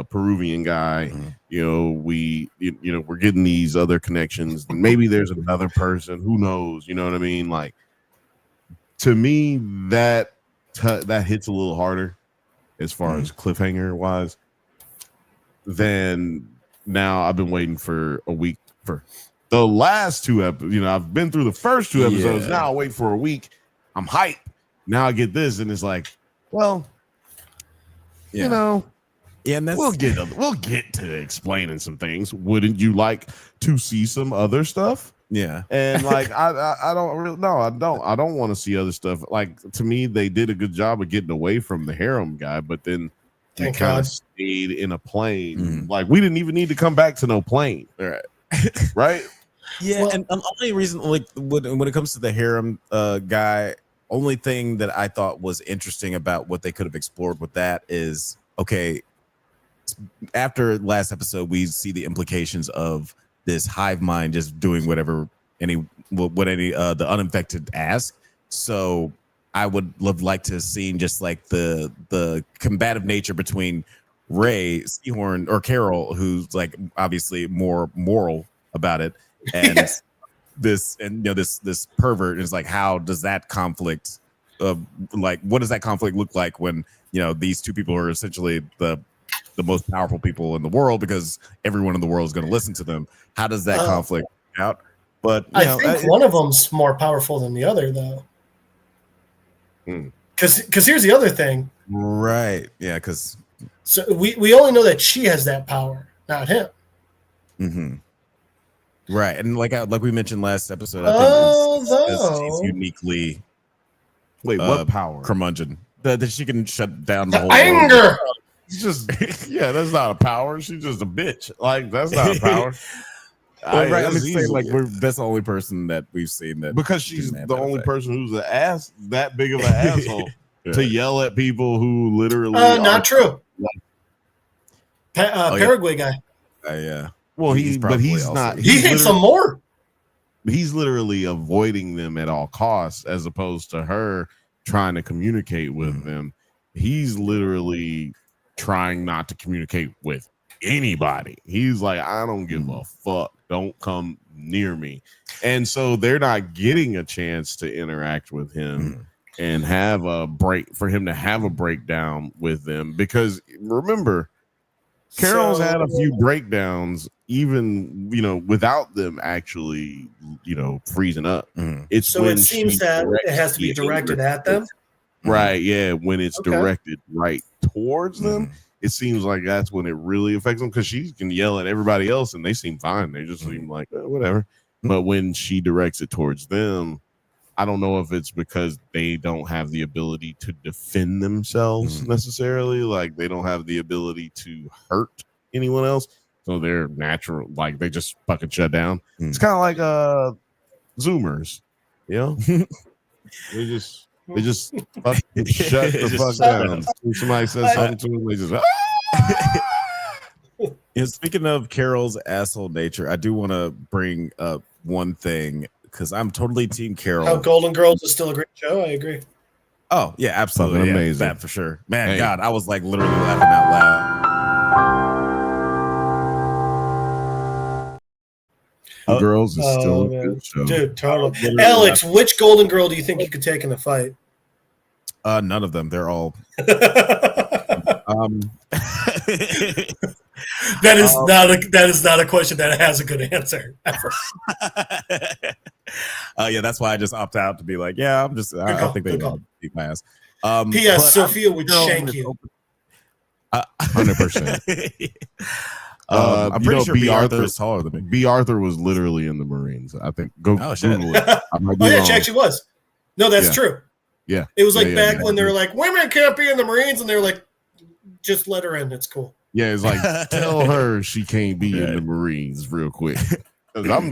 Peruvian guy. You know, we're getting these other connections. Maybe there's another person. Who knows? You know what I mean? Like, to me, that hits a little harder as far as cliffhanger wise than now. I've been waiting for a week for the last 2 episodes. You know, I've been through the first 2 episodes. Now I wait for a week. I'm hyped. Now I get this, and it's like, well, you know. Yeah, and we'll get to explaining some things. Wouldn't you like to see some other stuff? Yeah. And like I don't really I don't want to see other stuff. Like, to me, they did a good job of getting away from the harem guy, but then they kind of stayed in a plane. Like, we didn't even need to come back to no plane. Right? Yeah, well, and the only reason, like, when it comes to the harem guy, only thing that I thought was interesting about what they could have explored with that is, okay, after last episode, we see the implications of this hive mind just doing whatever the uninfected ask. So I would have liked to have seen just like the combative nature between Ray, Seehorn, or Carol, who's like obviously more moral about it, and this pervert is like, how does that conflict what does that conflict look like when these two people are essentially the most powerful people in the world, because everyone in the world is going to listen to them? How does that conflict out? But I think one of them's more powerful than the other, though. Because here's the other thing, right? Yeah, because so we only know that she has that power, not him. Right, and like we mentioned last episode, I think he's uniquely what power? Curmudgeon that she can shut down the whole anger. World. It's just that's not a power. She's just a bitch. Like, that's not a power. Right, I'm saying, like, that's the only person that we've seen that, because she's the only person who's that big of an asshole to yell at people who literally not true. Paraguay guy. Yeah. Well, he's not. He hates them more. He's literally avoiding them at all costs, as opposed to her trying to communicate with them. He's literally trying not to communicate with anybody. He's like, I don't give a fuck. Don't come near me. And so they're not getting a chance to interact with him and have a break, for him to have a breakdown with them. Because remember, Carol's had a few breakdowns, even without them actually freezing up. It's so it seems that it has to be directed at them. Right, yeah. When it's directed right towards them, it seems like that's when it really affects them, because she can yell at everybody else and they seem fine. They just seem like whatever. But when she directs it towards them, I don't know if it's because they don't have the ability to defend themselves necessarily. Like, they don't have the ability to hurt anyone else. So they're natural, like, they just fucking shut down. It's kind of like Zoomers, They just fucking shut the fuck down. Somebody says something to them, they just speaking of Carol's asshole nature, I do want to bring up one thing because I'm totally Team Carol. How Golden Girls is still a great show. I agree. Oh yeah, absolutely, Fucking yeah, amazing. that for sure. Man, Hey. God, I was like literally laughing out loud. Girls is still a man. good show. Dude, totally. Literally Alex, which Golden Girl do you think you could take in a fight? None of them. They're all. That is not a question that has a good answer ever. Yeah, that's why I just opt out to be like, yeah, I'm just. I call, think they good will call. beat my ass. P.S. but Sophia would Girl shank is you. open. 100%. I'm pretty sure B. B. Arthur Arthur is taller than me. B. Arthur was literally in the Marines. I think. Go Oh, shit. Google it. I might be Oh yeah, wrong. she actually was. No, that's Yeah. true. Yeah. It was like Yeah, back yeah. when they were like, women can't be in the Marines, and they were like, just let her in. It's cool. Yeah, it's like tell her she can't be in Yeah. the Marines real quick. Because I'm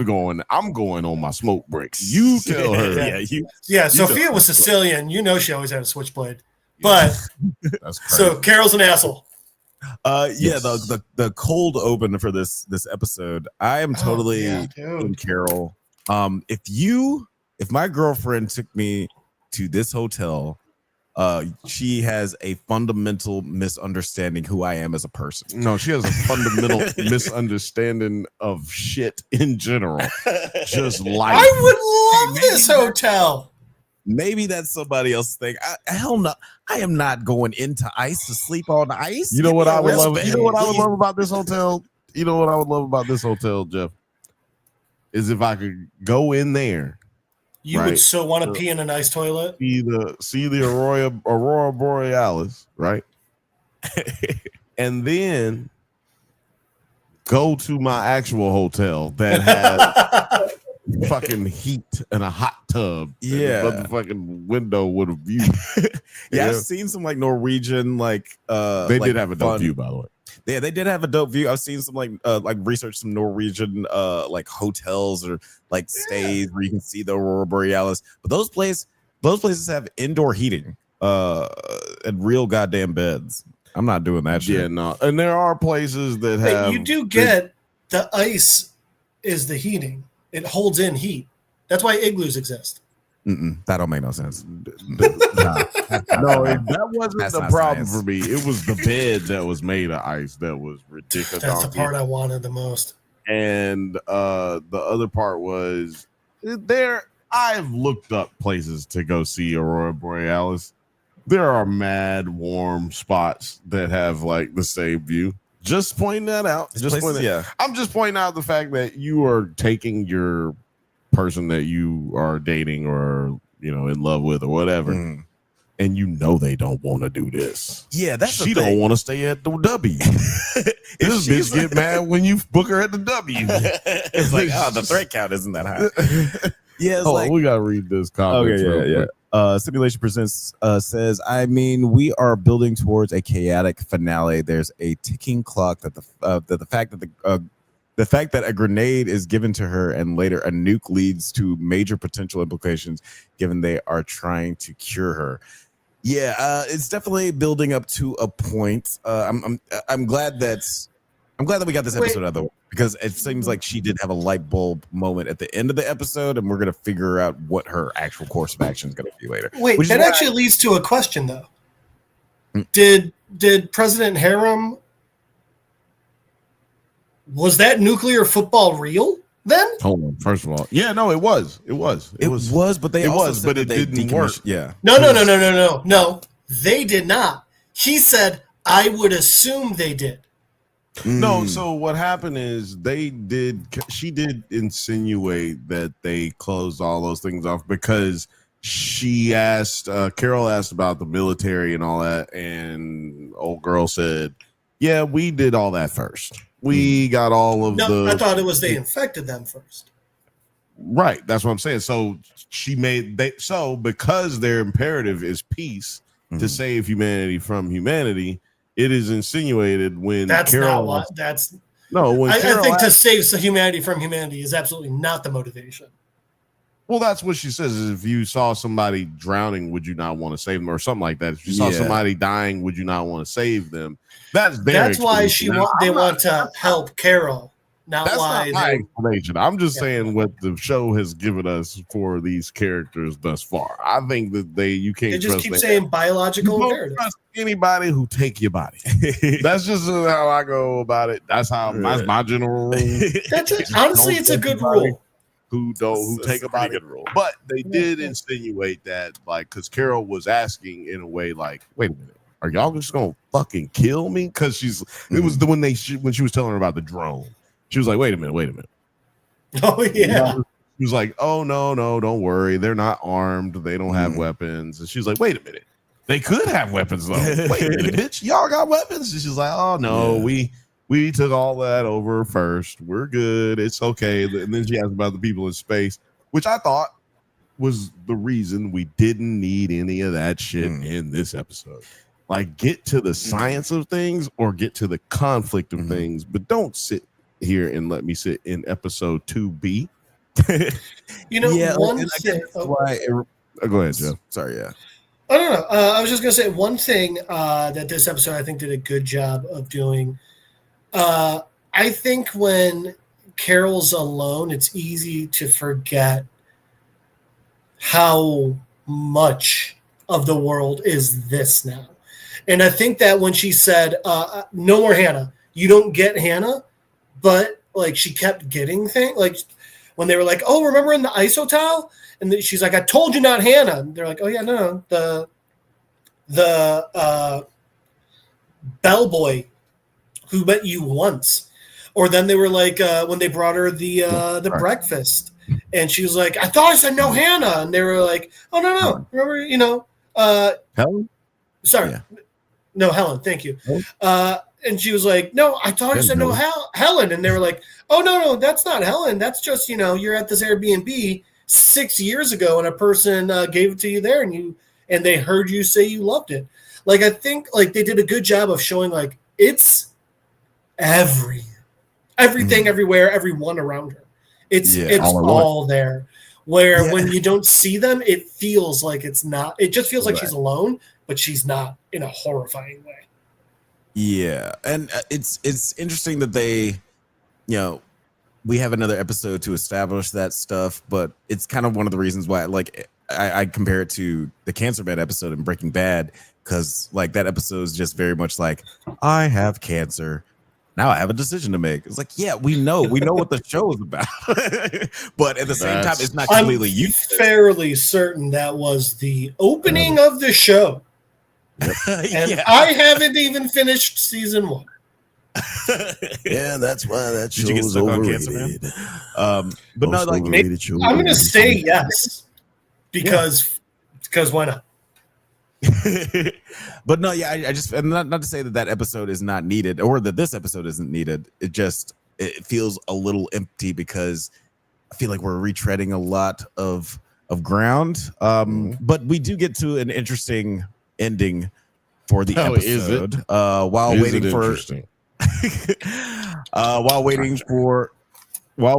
going on my smoke breaks. You tell her. Yeah, you. Yeah, You Sophia don't- was Sicilian. You know she always had a switchblade. But That's crazy. so Carol's an asshole. Yeah, Yes. the cold open for this episode. I am totally Oh, yeah, Team dude. Carol. If my girlfriend took me to this hotel, she has a fundamental misunderstanding who I am as a person. No, she has a fundamental misunderstanding of shit in general. Just life. I would love this hotel. Maybe that's somebody else's thing. Hell no, I am not going into ice to sleep on ice. You know what I would love? Wristband, You know what I would please. love about this hotel? You know what I would love about this hotel, Jeff? Is if I could go in there, You Right. would so want to pee in a nice toilet. see the Aurora Borealis, right? And then go to my actual hotel that has fucking heat and a hot tub. Yeah. And a motherfucking window with a view. Yeah, I've Yeah. seen some like Norwegian They like did have a dope fun- view, by the way. Yeah, they did have a dope view. I've seen some like research some Norwegian like hotels or like stays where you can see the Aurora Borealis. But those places have indoor heating and real goddamn beds. I'm not doing that shit. Yeah, no. And there are places that have But you do get the ice is the heating. It holds in heat. That's why igloos exist. That don't make no sense. No, that wasn't That's the not problem science. for me. It was the bed that was made of ice that was ridiculous. That's the part I wanted the most. And the other part was there. I've looked up places to go see Aurora Borealis. There are mad warm spots that have like the same view. Just pointing that out. Yeah. I'm just pointing out the fact that you are taking your person that you are dating or in love with or whatever, Mm. and they don't want to do this. Yeah, that's She the don't thing. want to stay at the W. This she's bitch get mad when you book her at the W. It's like, oh, the threat count isn't that high. Yeah, it's Hold like on, we gotta read this comment. okay, real quick. Simulation Presents says, I mean, we are building towards a chaotic finale. There's a ticking clock that the fact that a grenade is given to her and later a nuke leads to major potential implications given they are trying to cure her. Yeah, it's definitely building up to a point. I'm glad that we got this episode out of the way because it seems like she did have a light bulb moment at the end of the episode, and we're gonna figure out what her actual course of action is gonna be later. Wait, Which is that why- actually leads to a question though. Did President Harem, was that nuclear football real then? Hold on. First of all, yeah, no, it was, It was, but they it also was, said but that it they didn't work. decommissioned- Yeah, No. They did not. He said, I would assume they did. No, so what happened is she did insinuate that they closed all those things off because Carol asked about the military and all that, and old girl said, yeah, we did all that first. We got all of No, I thought it was they infected them first. Right, that's what I'm saying. So because their imperative is peace to save humanity from humanity, it is insinuated when That's Carol not what that's when I Carol think to asked- save humanity from humanity is absolutely not the motivation. well, that's what she says. Is if you saw somebody drowning, would you not want to save them, or something like that? If you saw somebody dying, would you not want to save them? That's That's why explanation. they want to help Carol, not That's why not my they. explanation. I'm just saying what the show has given us for these characters thus far. I think that you can't They just trust keep them. saying biological You don't imperative. trust anybody who take your body. That's just how I go about it. That's how that's my general rule. Honestly, it's a good rule. Who take a body, but they did insinuate that, like, because Carol was asking in a way like, "Wait a minute, are y'all just gonna fucking kill me?" Because it was the when she was telling her about the drone, she was like, "Wait a minute." Oh yeah. She was like, "Oh no, don't worry, they're not armed, they don't have weapons." And she's like, "Wait a minute, they could have weapons though. Wait a minute, bitch, y'all got weapons?" And she's like, "Oh no, we took all that over first. We're good. It's okay." And then she asked about the people in space, which I thought was the reason we didn't need any of that shit in this episode. Like, get to the science of things or get to the conflict of things, but don't sit here and let me sit in episode 2B. You know, one thing. Go ahead, Joe. Sorry, yeah. I don't know. I was just gonna say one thing that this episode I think did a good job of doing. I think when Carol's alone, it's easy to forget how much of the world is this now. And I think that when she said, no more Hannah, you don't get Hannah, but like she kept getting things. Like when they were like, oh, remember in the ISO towel? And she's like, I told you not Hannah. And they're like, oh yeah, no, the bellboy who met you once. Or then they were like, when they brought her the breakfast, and she was like, I thought I said no Hannah. And they were like, oh, no. Remember, Helen? Sorry. Yeah. No, Helen. Thank you. And she was like, no, I thought I said no Helen. And they were like, oh, no, that's not Helen. That's just, you're at this Airbnb 6 years ago and a person gave it to you there and they heard you say you loved it. Like, I think like they did a good job of showing like it's everything, everywhere, everyone around her. It's all there. Where when you don't see them, it feels like it's not. It just feels like she's alone, but she's not in a horrifying way. Yeah, and it's interesting that they, we have another episode to establish that stuff, but it's kind of one of the reasons why, like, I compare it to the Cancer Bed episode in Breaking Bad, because like that episode is just very much like, I have cancer. Now I have a decision to make. It's like, yeah, we know what the show is about, but at the same time, it's not completely. I'm fairly certain that was the opening of the show, and I haven't even finished season 1. Yeah, that's why that show was overrated. But no, like I'm going to say yes because why not? But no, yeah, I just not to say that episode is not needed or that this episode isn't needed. It feels a little empty because I feel like we're retreading a lot of ground. But we do get to an interesting ending for the episode. While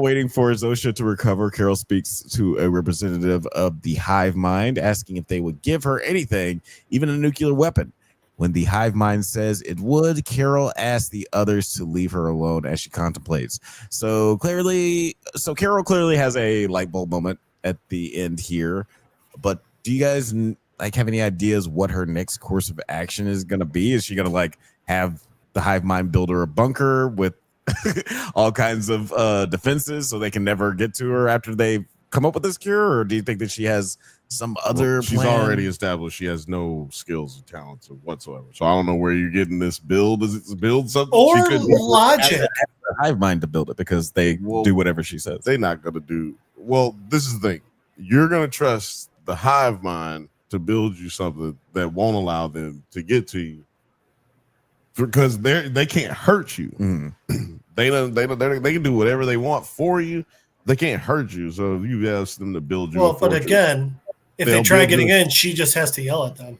waiting for Zosha to recover, Carol speaks to a representative of the Hive Mind, asking if they would give her anything, even a nuclear weapon. When the Hive Mind says it would, Carol asks the others to leave her alone as she contemplates. So Carol clearly has a light bulb moment at the end here. But do you guys have any ideas what her next course of action is going to be? Is she going to have the Hive Mind build her a bunker with all kinds of defenses so they can never get to her after they come up with this cure? Or do you think that she has some other she's plan? Already established she has no skills or talents whatsoever, so I don't know where you're getting this build. Is it build something or logic? The Hive Mind to build it because they do whatever she says. They're not going to do this is the thing. You're going to trust the Hive Mind to build you something that won't allow them to get to you because they can't hurt you. They can do whatever they want for you. They can't hurt you. So if you ask them to build you, but again, if they try getting in, she just has to yell at them.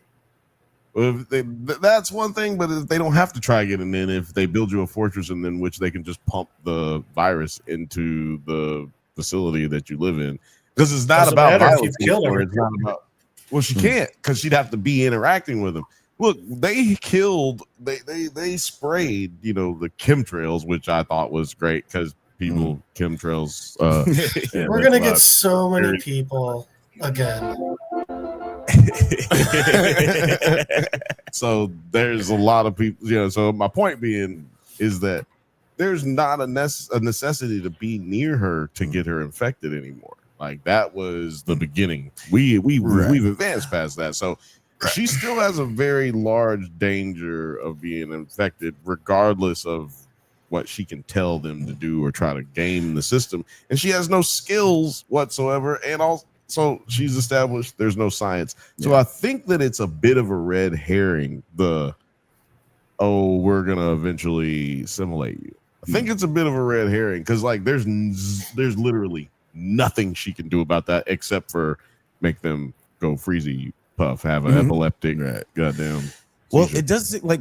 That's one thing. But if they don't have to try getting in, if they build you a fortress and then which they can just pump the virus into the facility that you live in, because it's not about violence. It's not about. Well, she can't because she'd have to be interacting with them. Look, they sprayed, the chemtrails, which I thought was great because people, chemtrails. We're gonna get so many people again. So there's a lot of people, so my point being is that there's not a necessity to be near her to get her infected anymore. Like that was the beginning. We've advanced past that. So she still has a very large danger of being infected, regardless of what she can tell them to do or try to game the system. And she has no skills whatsoever. And also she's established there's no science. So I think that it's a bit of a red herring. We're going to eventually assimilate you. I think it's a bit of a red herring because like there's literally nothing she can do about that except for make them go freezy puff, have an epileptic goddamn. Well, it does like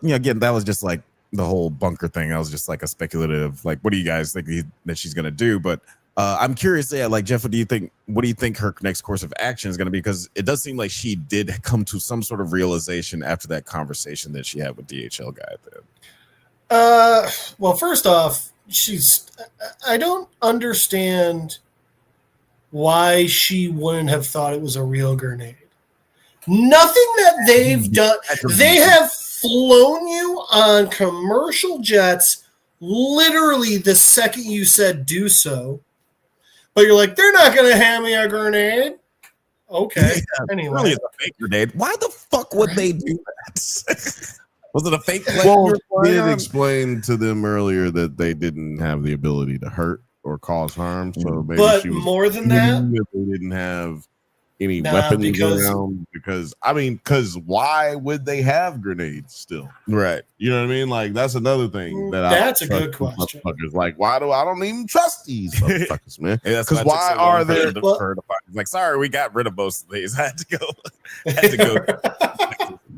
again, that was just like the whole bunker thing. That was just like a speculative, like, what do you guys think that she's gonna do? But I'm curious, like Jeff, what do you think her next course of action is gonna be? Because it does seem like she did come to some sort of realization after that conversation that she had with DHL guy then. Well, first off, I don't understand why she wouldn't have thought it was a real grenade. Nothing that they've done. They have flown you on commercial jets literally the second you said do so. But you're like, they're not going to hand me a grenade. Okay. Anyway. Really, it's a fake grenade. Why the fuck would they do that? Was it a fake plane? Well, we did explain to them earlier that they didn't have the ability to hurt or cause harm. So maybe but more than that, they didn't have any weapons around because why would they have grenades still? Right. You know what I mean? Like that's another thing that's a good question. Like, why do I don't even trust these motherfuckers, man? Because why are there? Like, sorry, we got rid of most of these. I had to go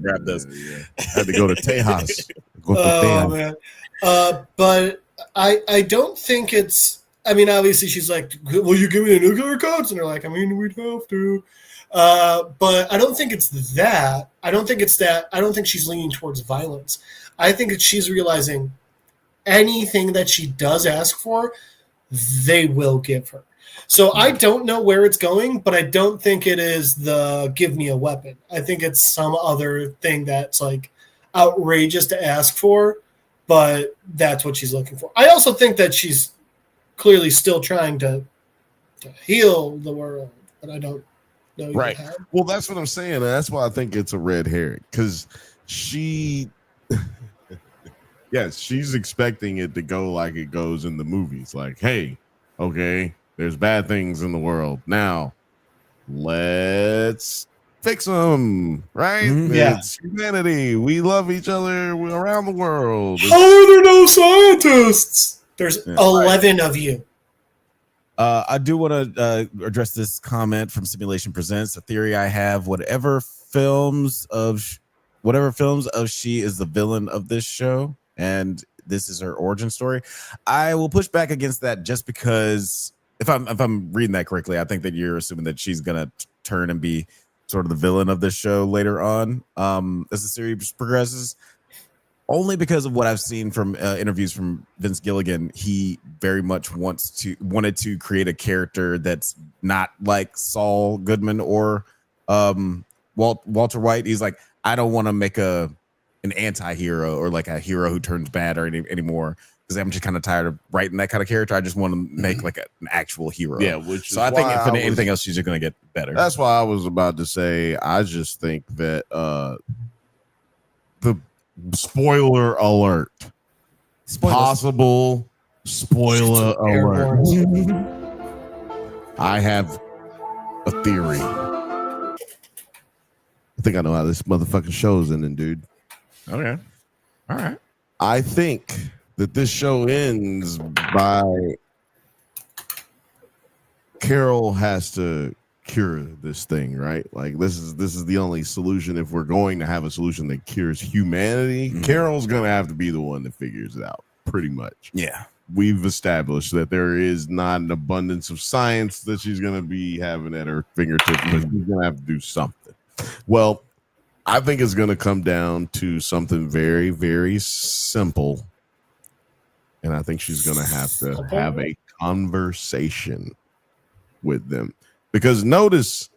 grab this. I had to go to Tejas. Man. But I don't think it's. I mean, obviously, she's like, "Will you give me the nuclear codes?" And they're like, "I mean, we'd have to." But I don't think it's that. I don't think it's that. I don't think she's leaning towards violence. I think she's realizing anything that she does ask for, they will give her. So I don't know where it's going, but I don't think it is the give me a weapon. I think it's some other thing that's like outrageous to ask for, but that's what she's looking for. I also think that she's clearly still trying to heal the world, but I don't know. Right. Well, that's what I'm saying. And that's why I think it's a red herring because she's expecting it to go like it goes in the movies. Like, hey, okay, there's bad things in the world. Now, let's fix them, right? Yeah. It's humanity. We love each other around the world. How are there no scientists? There's 11 of you. I do want to address this comment from Simulation Presents. A theory I have: whatever films of she is the villain of this show, and this is her origin story. I will push back against that just because if I'm reading that correctly, I think that you're assuming that she's gonna turn and be sort of the villain of this show later on as the series progresses. Only because of what I've seen from interviews from Vince Gilligan, he very much wanted to create a character that's not like Saul Goodman or Walter White. He's like, I don't want to make an anti-hero or like a hero who turns bad or anymore because I'm just kind of tired of writing that kind of character. I just want to make like an actual hero. Yeah, I think if anything else, she's going to get better. That's why I was about to say. I just think that the spoiler alert. Possible spoiler alert. I have a theory. I think I know how this motherfucking show's ending, dude. Okay. All right. I think that this show ends by Carol has to cure this thing, right? Like this is the only solution if we're going to have a solution that cures humanity. Mm-hmm. Carol's gonna have to be the one that figures it out, pretty much. Yeah. We've established that there is not an abundance of science that she's gonna be having at her fingertips, but she's gonna have to do something. Well, I think it's gonna come down to something very, very simple. and I think she's going to have to have a conversation with them, because notice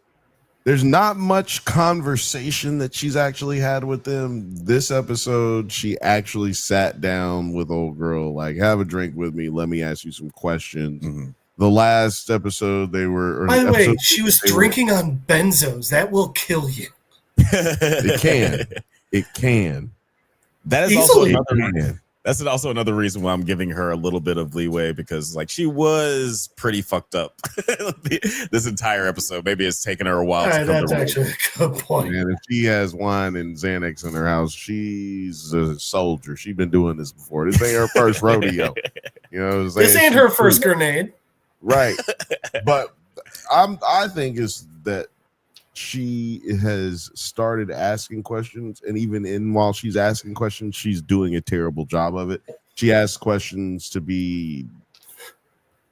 there's not much conversation that she's actually had with them. This episode, she actually sat down with old girl, like, have a drink with me. Let me ask you some questions. Mm-hmm. The last episode they were. By the way, she was drinking on benzos. That will kill you. It can. It can. That is also another. That's also another reason why I'm giving her a little bit of leeway, because like she was pretty fucked up this entire episode. Maybe it's taken her a while. That's actually a good point. And if she has wine and Xanax in her house, she's a soldier. She's been doing this before. This ain't her first rodeo. You know what I'm saying? This ain't her first grenade. Right. But I think is that she has started asking questions, and even while she's asking questions, she's doing a terrible job of it. She asks questions to be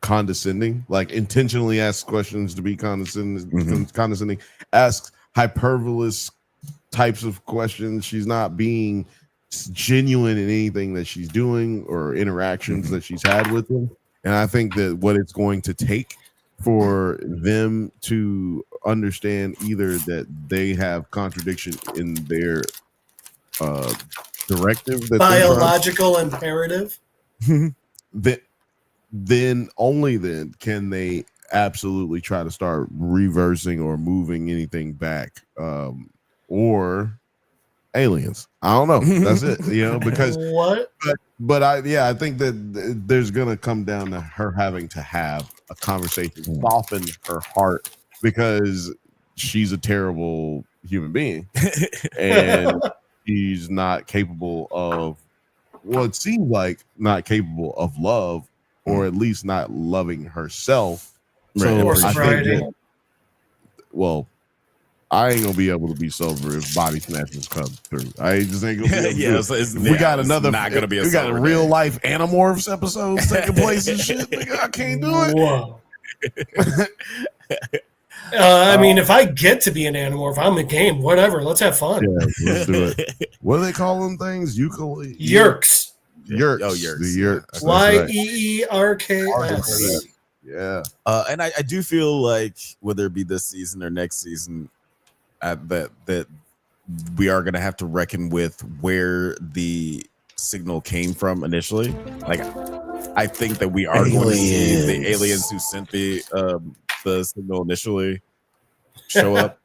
condescending, like intentionally asks questions to be condescending, asks hyperbolous types of questions. She's not being genuine in anything that she's doing or interactions that she's had with them. And I think that what it's going to take for them to understand either that they have contradiction in their directive, that biological imperative, that then only then can they absolutely try to start reversing or moving anything back, or aliens. I don't know. That's it. You know, because what? But I think that there's gonna come down to her having to have a conversation, soften her heart, because she's a terrible human being and she's not capable of, well, it seems like not capable of love, or at least not loving herself. So I think that, well, I ain't gonna be able to be sober if body snatchers come through. I just ain't gonna be able to. We got another. Not gonna be. We got a real life Animorphs episodes taking place and shit. Nigga, I can't do it. Whoa. I mean, if I get to be an Animorph, I'm a game. Whatever. Let's have fun. Yeah, let's do it. What do they call them things? Ukulele. Yerks. Yerks. Oh, Yerks. The Yerks. Yeerks. Yeah. And I do feel like whether it be this season or next season, that we are going to have to reckon with where the signal came from initially. Like, I think that we are going to see the aliens who sent the signal initially show up.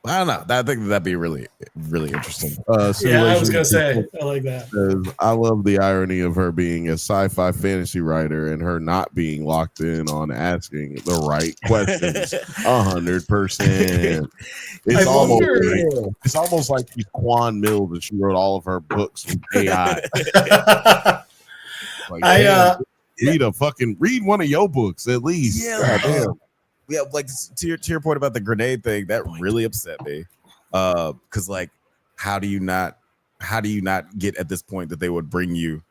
I don't know. I think that'd be really, really interesting. Yeah, I was gonna say, I like that. I love the irony of her being a sci-fi fantasy writer and her not being locked in on asking the right questions 100%. It's almost like she's Quan Mills and she wrote all of her books with AI. Like, read one of your books at least. Yeah. Yeah, like to your point about the grenade thing, that really upset me. Because like, how do you not get at this point that they would bring you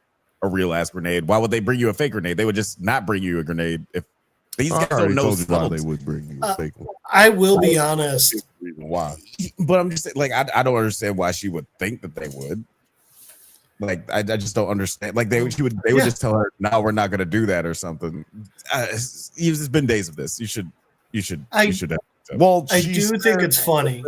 a real ass grenade? Why would they bring you a fake grenade? They would just not bring you a grenade if these guys don't know why they would bring you a fake one. I will be honest. Why? But I'm just saying, like, I don't understand why she would think that they would. Like, I just don't understand. Like, they would just tell her, no, we're not going to do that or something. It's been days of this. You should have. Well, I do think it's funny.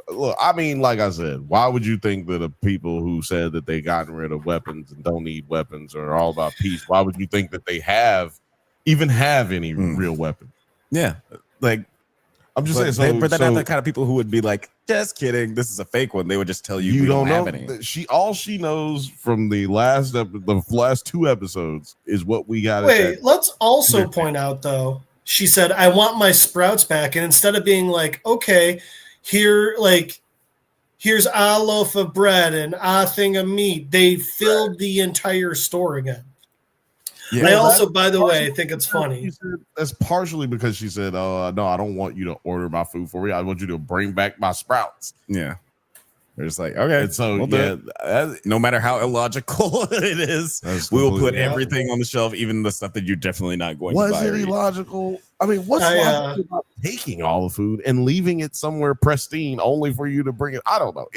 Look, I mean, like I said, why would you think that the people who said that they gotten rid of weapons and don't need weapons or are all about peace, why would you think that they even have any real weapon? Yeah, like, I'm just saying. But they're not the kind of people who would be like, just kidding, this is a fake one. They would just tell you, you we don't have know. Any. All she knows from the last 2 episodes is what we got. Wait, let's also point out though. She said, I want my sprouts back. And instead of being like, okay, here's a loaf of bread and a thing of meat, they filled the entire store again. Yeah, I also, by the way, think it's funny. That's partially because she said, no, I don't want you to order my food for me. I want you to bring back my sprouts. Yeah. They're just like, okay. And so, no matter how illogical it is, we will put everything on the shelf, even the stuff that you're definitely not going to buy. Was it illogical? I mean, what's logical about taking all the food and leaving it somewhere pristine only for you to bring it? I don't know.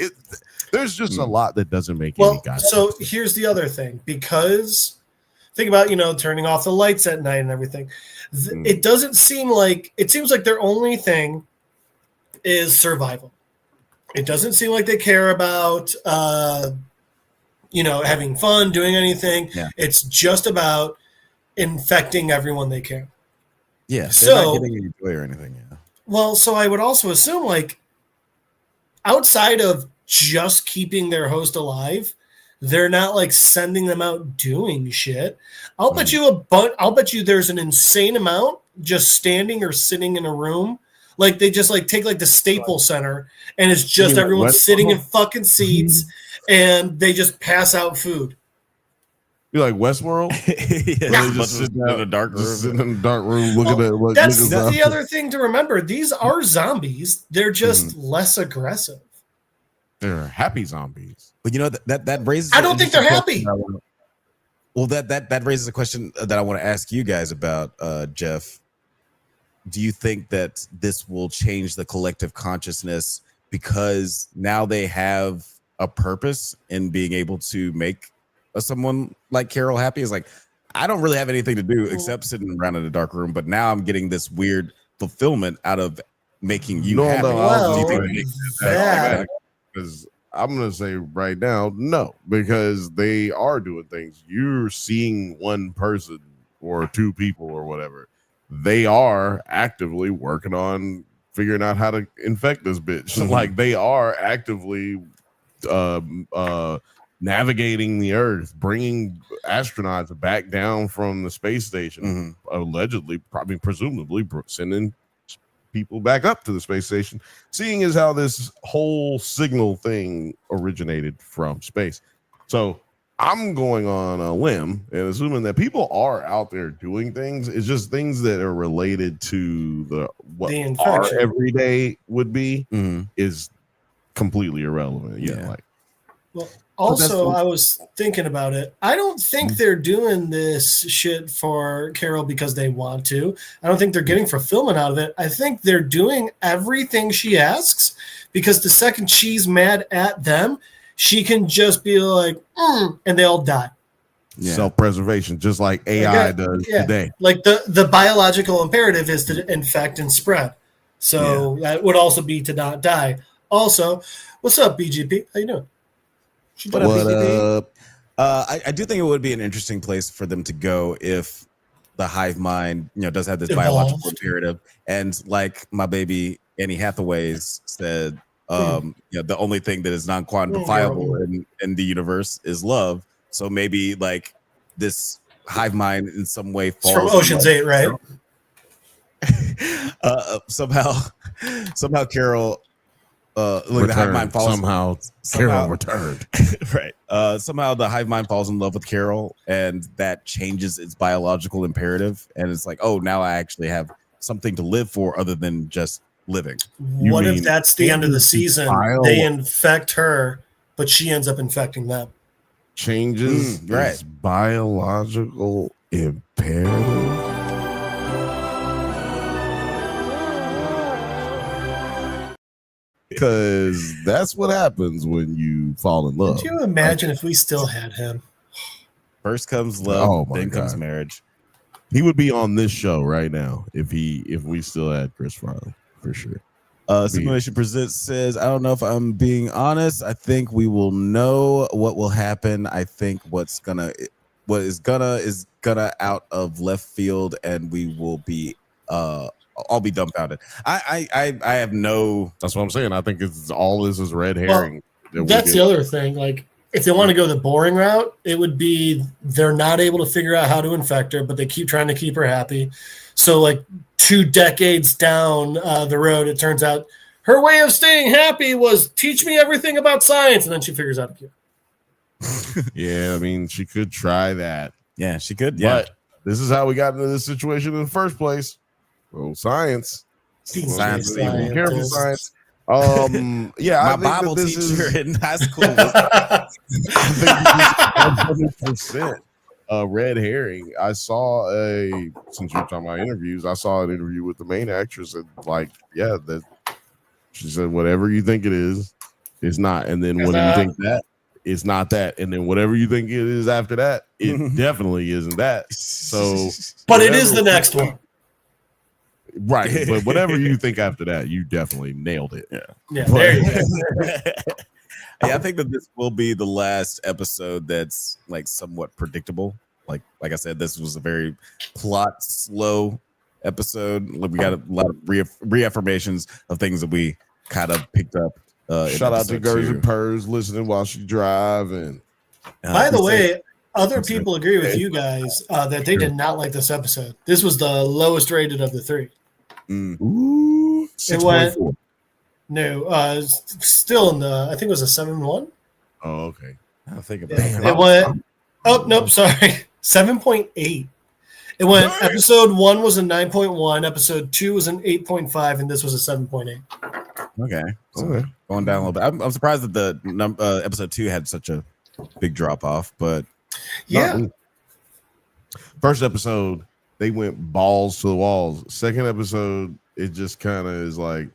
There's just a lot that doesn't make any sense. So here's the other thing, because think about, turning off the lights at night and everything. It doesn't seem like, it seems like their only thing is survival. It doesn't seem like they care about, having fun, doing anything. Yeah. It's just about infecting everyone they can. Yeah, they're not getting any joy or anything. Yeah. Well, so I would also assume, like, outside of just keeping their host alive, they're not like sending them out doing shit. I'll bet you there's an insane amount just standing or sitting in a room. Like they just like take like the Staples Center and it's just everyone sitting in fucking seats and they just pass out food. You like Westworld? Yeah, they just sitting in a dark room. Sitting in a dark room looking at that's the other thing to remember. These are zombies. They're just less aggressive. They're happy zombies. But that raises. I don't think they're happy. Well, that raises a question that I want to ask you guys about, Jeff. Do you think that this will change the collective consciousness because now they have a purpose in being able to make someone like Carol happy? Is like, I don't really have anything to do except sitting around in a dark room, but now I'm getting this weird fulfillment out of making you happy. Because I'm going to say right now, no, because they are doing things. You're seeing one person or two people or whatever. They are actively working on figuring out how to infect this bitch. Like they are actively navigating the Earth, bringing astronauts back down from the space station, allegedly, probably, presumably sending people back up to the space station, seeing as how this whole signal thing originated from space. So I'm going on a limb and assuming that people are out there doing things. It's just things that are related to what our everyday would be is completely irrelevant. Well, also, I was thinking about it. I don't think they're doing this shit for Carol because they want to. I don't think they're getting fulfillment out of it. I think they're doing everything she asks because the second she's mad at them, she can just be like, and they all die. Yeah. Self-preservation, just like AI does today. Like the biological imperative is to infect and spread. So that would also be to not die. Also, what's up, BGP? How you doing? What up? I do think it would be an interesting place for them to go if the hive mind, does have this biological imperative. And like my baby Annie Hathaway's said, the only thing that is non-quantifiable in the universe is love. So maybe like this hive mind in some way falls. It's from Ocean's 8, right? Somehow Carol. The hive mind falls Carol returned. Right. Somehow the hive mind falls in love with Carol, and that changes its biological imperative. And it's like, oh, now I actually have something to live for other than just living. What if that's the end of the season? They infect her, but she ends up infecting them. Changes its biological imperative. Because that's what happens when you fall in love. Could you imagine if we still had him? First comes love, then comes marriage. He would be on this show right now if we still had Chris Farley, for sure. Simulation Presents says, I don't know if I'm being honest. I think we will know what will happen. I think what is gonna out of left field, and we will be I'll be dumbfounded. I have no. That's what I'm saying. I think it's all this is red herring. Well, that's the other thing. Like, if they want to go the boring route, it would be they're not able to figure out how to infect her, but they keep trying to keep her happy. So, like 2 decades down the road, it turns out her way of staying happy was teach me everything about science, and then she figures out a cure. Yeah, I mean, she could try that. Yeah, she could. Yeah, but this is how we got into this situation in the first place. Well, science. Science. Careful, science. My Bible teacher in high school. I think 100%. red herring. I saw since you're talking about interviews, I saw an interview with the main actress and that she said whatever you think it is, it's not. And then what do you think that? It's not that. And then whatever you think it is after that, it definitely isn't that. So but it is the next one. Right. But whatever you think after that, you definitely nailed it. Yeah. There you go. Yeah, I think that this will be the last episode that's like somewhat predictable. Like I said, this was a very plot slow episode. We got a lot of reaffirmations of things that we kind of picked up. Shout out to Gers and Purrs listening while she driving. By the way, other people agree with you guys that they did not like this episode. This was the lowest rated of the three. Ooh, 6.4. No, still in the, I think it was a 7.1. Oh, okay. I think about it went. Oh nope, sorry, 7.8. It went. Episode 1 was a 9.1. Episode 2 was an 8.5, and this was a 7.8. Okay, so going down a little bit. I'm surprised that the episode 2 had such a big drop off, but yeah. First episode, they went balls to the walls. Second episode, it just kind of is like.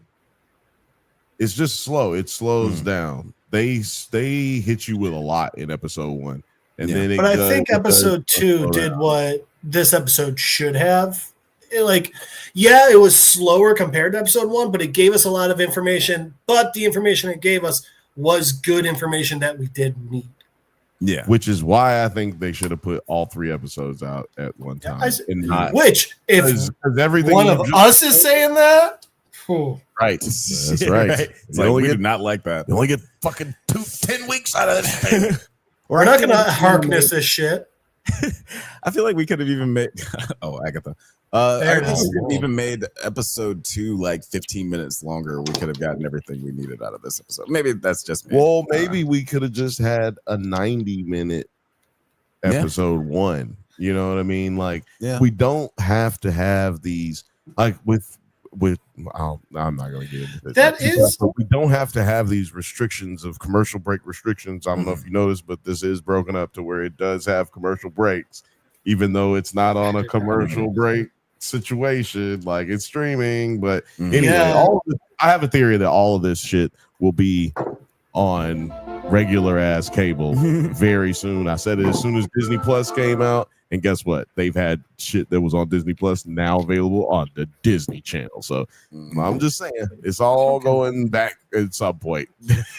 It's just slow. It slows down. They hit you with a lot in episode 1, and then. But I think episode 2 did what this episode should have. It was slower compared to episode 1, but it gave us a lot of information. But the information it gave us was good information that we did need. Yeah, which is why I think they should have put all 3 episodes out at one time. Which, if everything one of us is saying that. Right. That's right. It's like, we did not like that. You only get fucking 10 weeks out of this thing. We're not going to harkness this shit. I feel like we could have even made. Oh, Agatha. I think we could even made episode 2 like 15 minutes longer. We could have gotten everything we needed out of this episode. Maybe that's just me. Well, maybe we could have just had a 90-minute episode 1. You know what I mean? Like, we don't have to have these like with. I'm not going to get into it. We don't have to have these restrictions of commercial break restrictions. I don't know if you noticed, but this is broken up to where it does have commercial breaks, even though it's not on a commercial break situation, like it's streaming. But anyway, I have a theory that all of this shit will be on regular ass cable very soon. I said it as soon as Disney Plus came out. And guess what? They've had shit that was on Disney Plus now available on the Disney Channel. So I'm just saying, it's all going back at some point.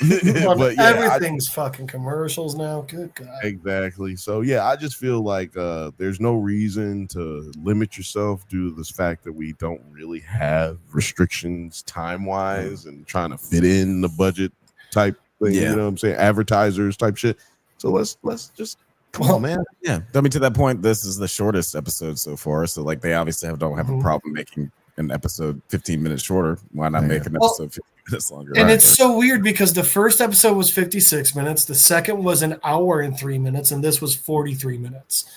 But everything's fucking commercials now. Good God. Exactly. So I just feel like there's no reason to limit yourself due to this fact that we don't really have restrictions time-wise and trying to fit in the budget type thing. You know what I'm saying? Advertisers type shit. So let's just. Come on, man. Yeah. I mean, to that point, this is the shortest episode so far. So, like, they obviously don't have a problem making an episode 15 minutes shorter. Why not make an episode 15 minutes longer? And it's so weird because the first episode was 56 minutes. The second was an hour and 3 minutes. And this was 43 minutes.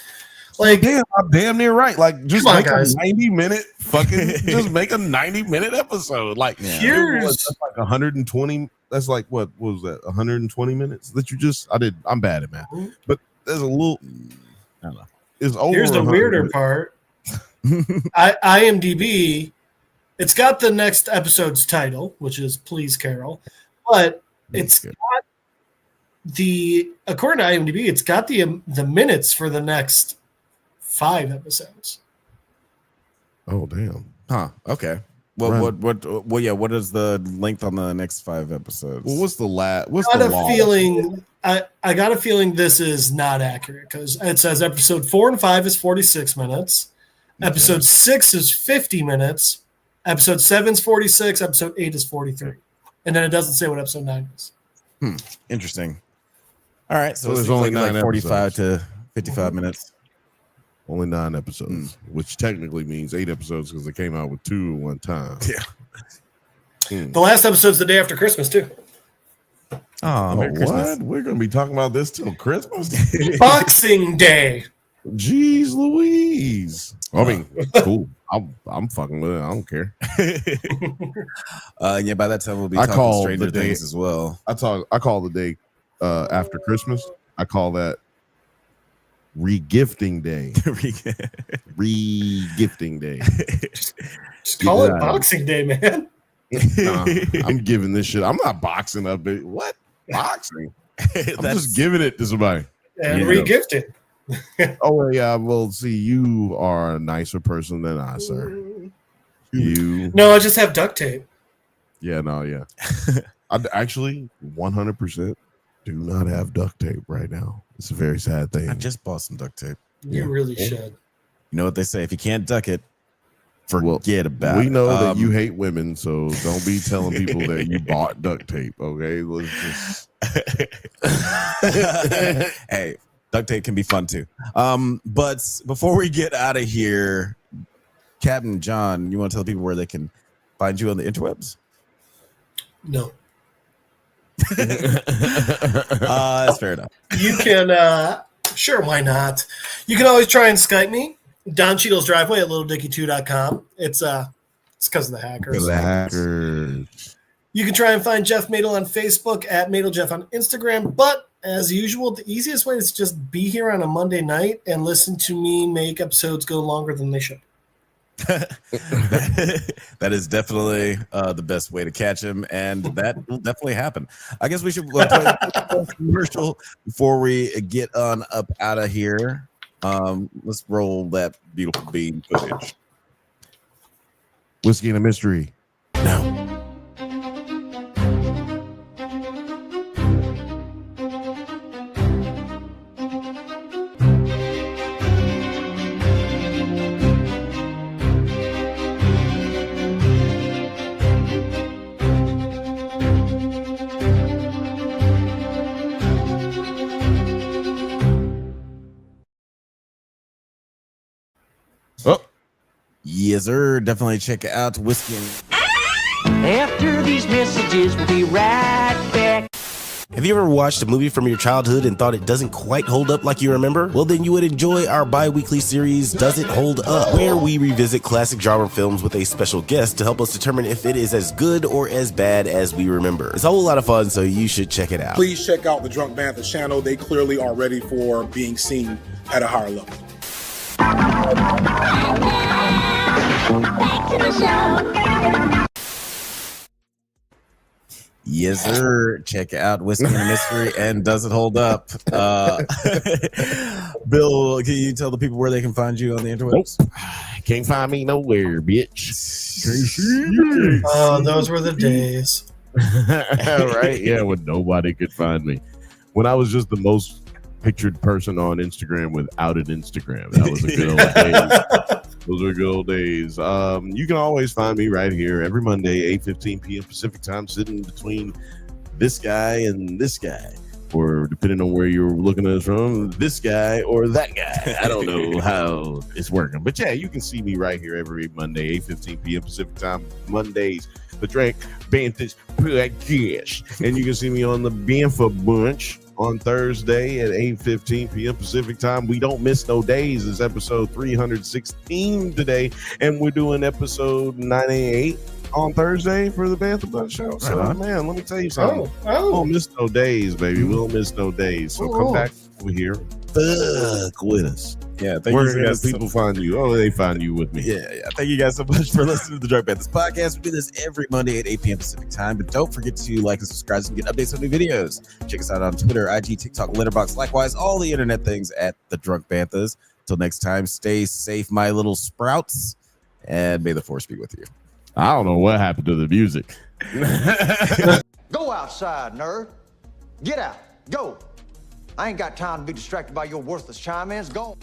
Like, I'm damn near right. Like, just make a 90-minute fucking, just make a 90-minute episode. Like, here's like 120. That's like, what was that? 120 minutes that you just, I'm bad at math. But there's a little, I don't know. It's over. Here's the weirder part. IMDb, it's got the next episode's title, which is Please Carol, but it's got according to IMDb, it's got the minutes for the next 5 episodes. Oh, damn. Huh. Okay. Well, what is the length on the next 5 episodes? Well, what's the last? I got a feeling this is not accurate because it says episode 4 and 5 is 46 minutes. Episode 6 is 50 minutes. Episode 7 is 46. Episode 8 is 43. And then it doesn't say what episode 9 is. Interesting. All right. So there's only like 45 to 55 minutes. Only 9 episodes, which technically means 8 episodes because they came out with 2 at one time. Yeah. The last episode's the day after Christmas, too. Oh, Merry Christmas. We're going to be talking about this till Christmas? Boxing Day. Jeez Louise. I mean, cool. I'm fucking with it. I don't care. By that time we'll be talking Stranger Things as well. I call the day after Christmas. I call that Regifting day. Regifting day. Just call it Boxing Day, man. Nah, I'm giving this shit. I'm not boxing up. What? Boxing? I'm just giving it to somebody. And regifting. Oh, yeah. Well, see, you are a nicer person than I, sir. You. No, I just have duct tape. Yeah, no, yeah. I actually 100% do not have duct tape right now. It's a very sad thing. I just bought some duct tape. You really should. You know what they say? If you can't duck it, forget about it. We know that you hate women, so don't be telling people that you bought duct tape, okay? Let's just... Hey, duct tape can be fun too. But before we get out of here, Captain John, you want to tell people where they can find you on the interwebs? No. That's fair enough. You can, sure, why not? You can always try and Skype me. Don Cheadle's Driveway at littleDickie2.com. It's because of the hackers. The hackers. You can try and find Jeff Madel on Facebook, at MadelJeff on Instagram. But as usual, the easiest way is just be here on a Monday night and listen to me make episodes go longer than they should. That is definitely the best way to catch him, and that will definitely happen. I guess we should play a commercial before we get on up out of here. Let's roll that beautiful bean footage. Whiskey and a Mystery. Now. Yes, sir. Definitely check out Whiskey and... After these messages, we'll be right back. Have you ever watched a movie from your childhood and thought it doesn't quite hold up like you remember? Well, then you would enjoy our bi-weekly series, Does It Hold Up? Where we revisit classic genre films with a special guest to help us determine if it is as good or as bad as we remember. It's a whole lot of fun, so you should check it out. Please check out the Drunk Bantha channel. They clearly are ready for being seen at a higher level. Back to the show. Yes, sir. Check out Whiskey and a Mystery and Does It Hold Up? Bill, can you tell the people where they can find you on the interwebs? Nope. Can't find me nowhere, bitch. Oh, those were the days. Right? Yeah, when nobody could find me. When I was just the most pictured person on Instagram without an Instagram. That was a good old days. Those were good old days. You can always find me right here every Monday, 8:15 p.m. Pacific time, sitting between this guy and this guy. Or depending on where you're looking at us from, this guy or that guy. I don't know how it's working. But yeah, you can see me right here every Monday, 8:15 p.m. Pacific time. Mondays, the Drake Banthas podcast. And you can see me on the Bantha Bunch on Thursday at 8:15 p.m. Pacific time. We don't miss no days. It's episode 316 today, and we're doing episode 98 on Thursday for the Bantha Bunch show. So, man, let me tell you something. We don't miss no days, baby. We don't miss no days. So come back over here. Fuck with us. Yeah, thank Where you do people find you? Oh, they find you with me. Yeah. Thank you guys so much for listening to the Drunk Banthas podcast. We do this every Monday at 8 p.m. Pacific time. But don't forget to like and subscribe and get updates on new videos. Check us out on Twitter, IG, TikTok, Letterboxd. Likewise, all the internet things at the Drunk Banthas. Till next time, stay safe, my little sprouts, and may the force be with you. I don't know what happened to the music. Go outside, nerd. Get out. Go. I ain't got time to be distracted by your worthless chime-ins. Go.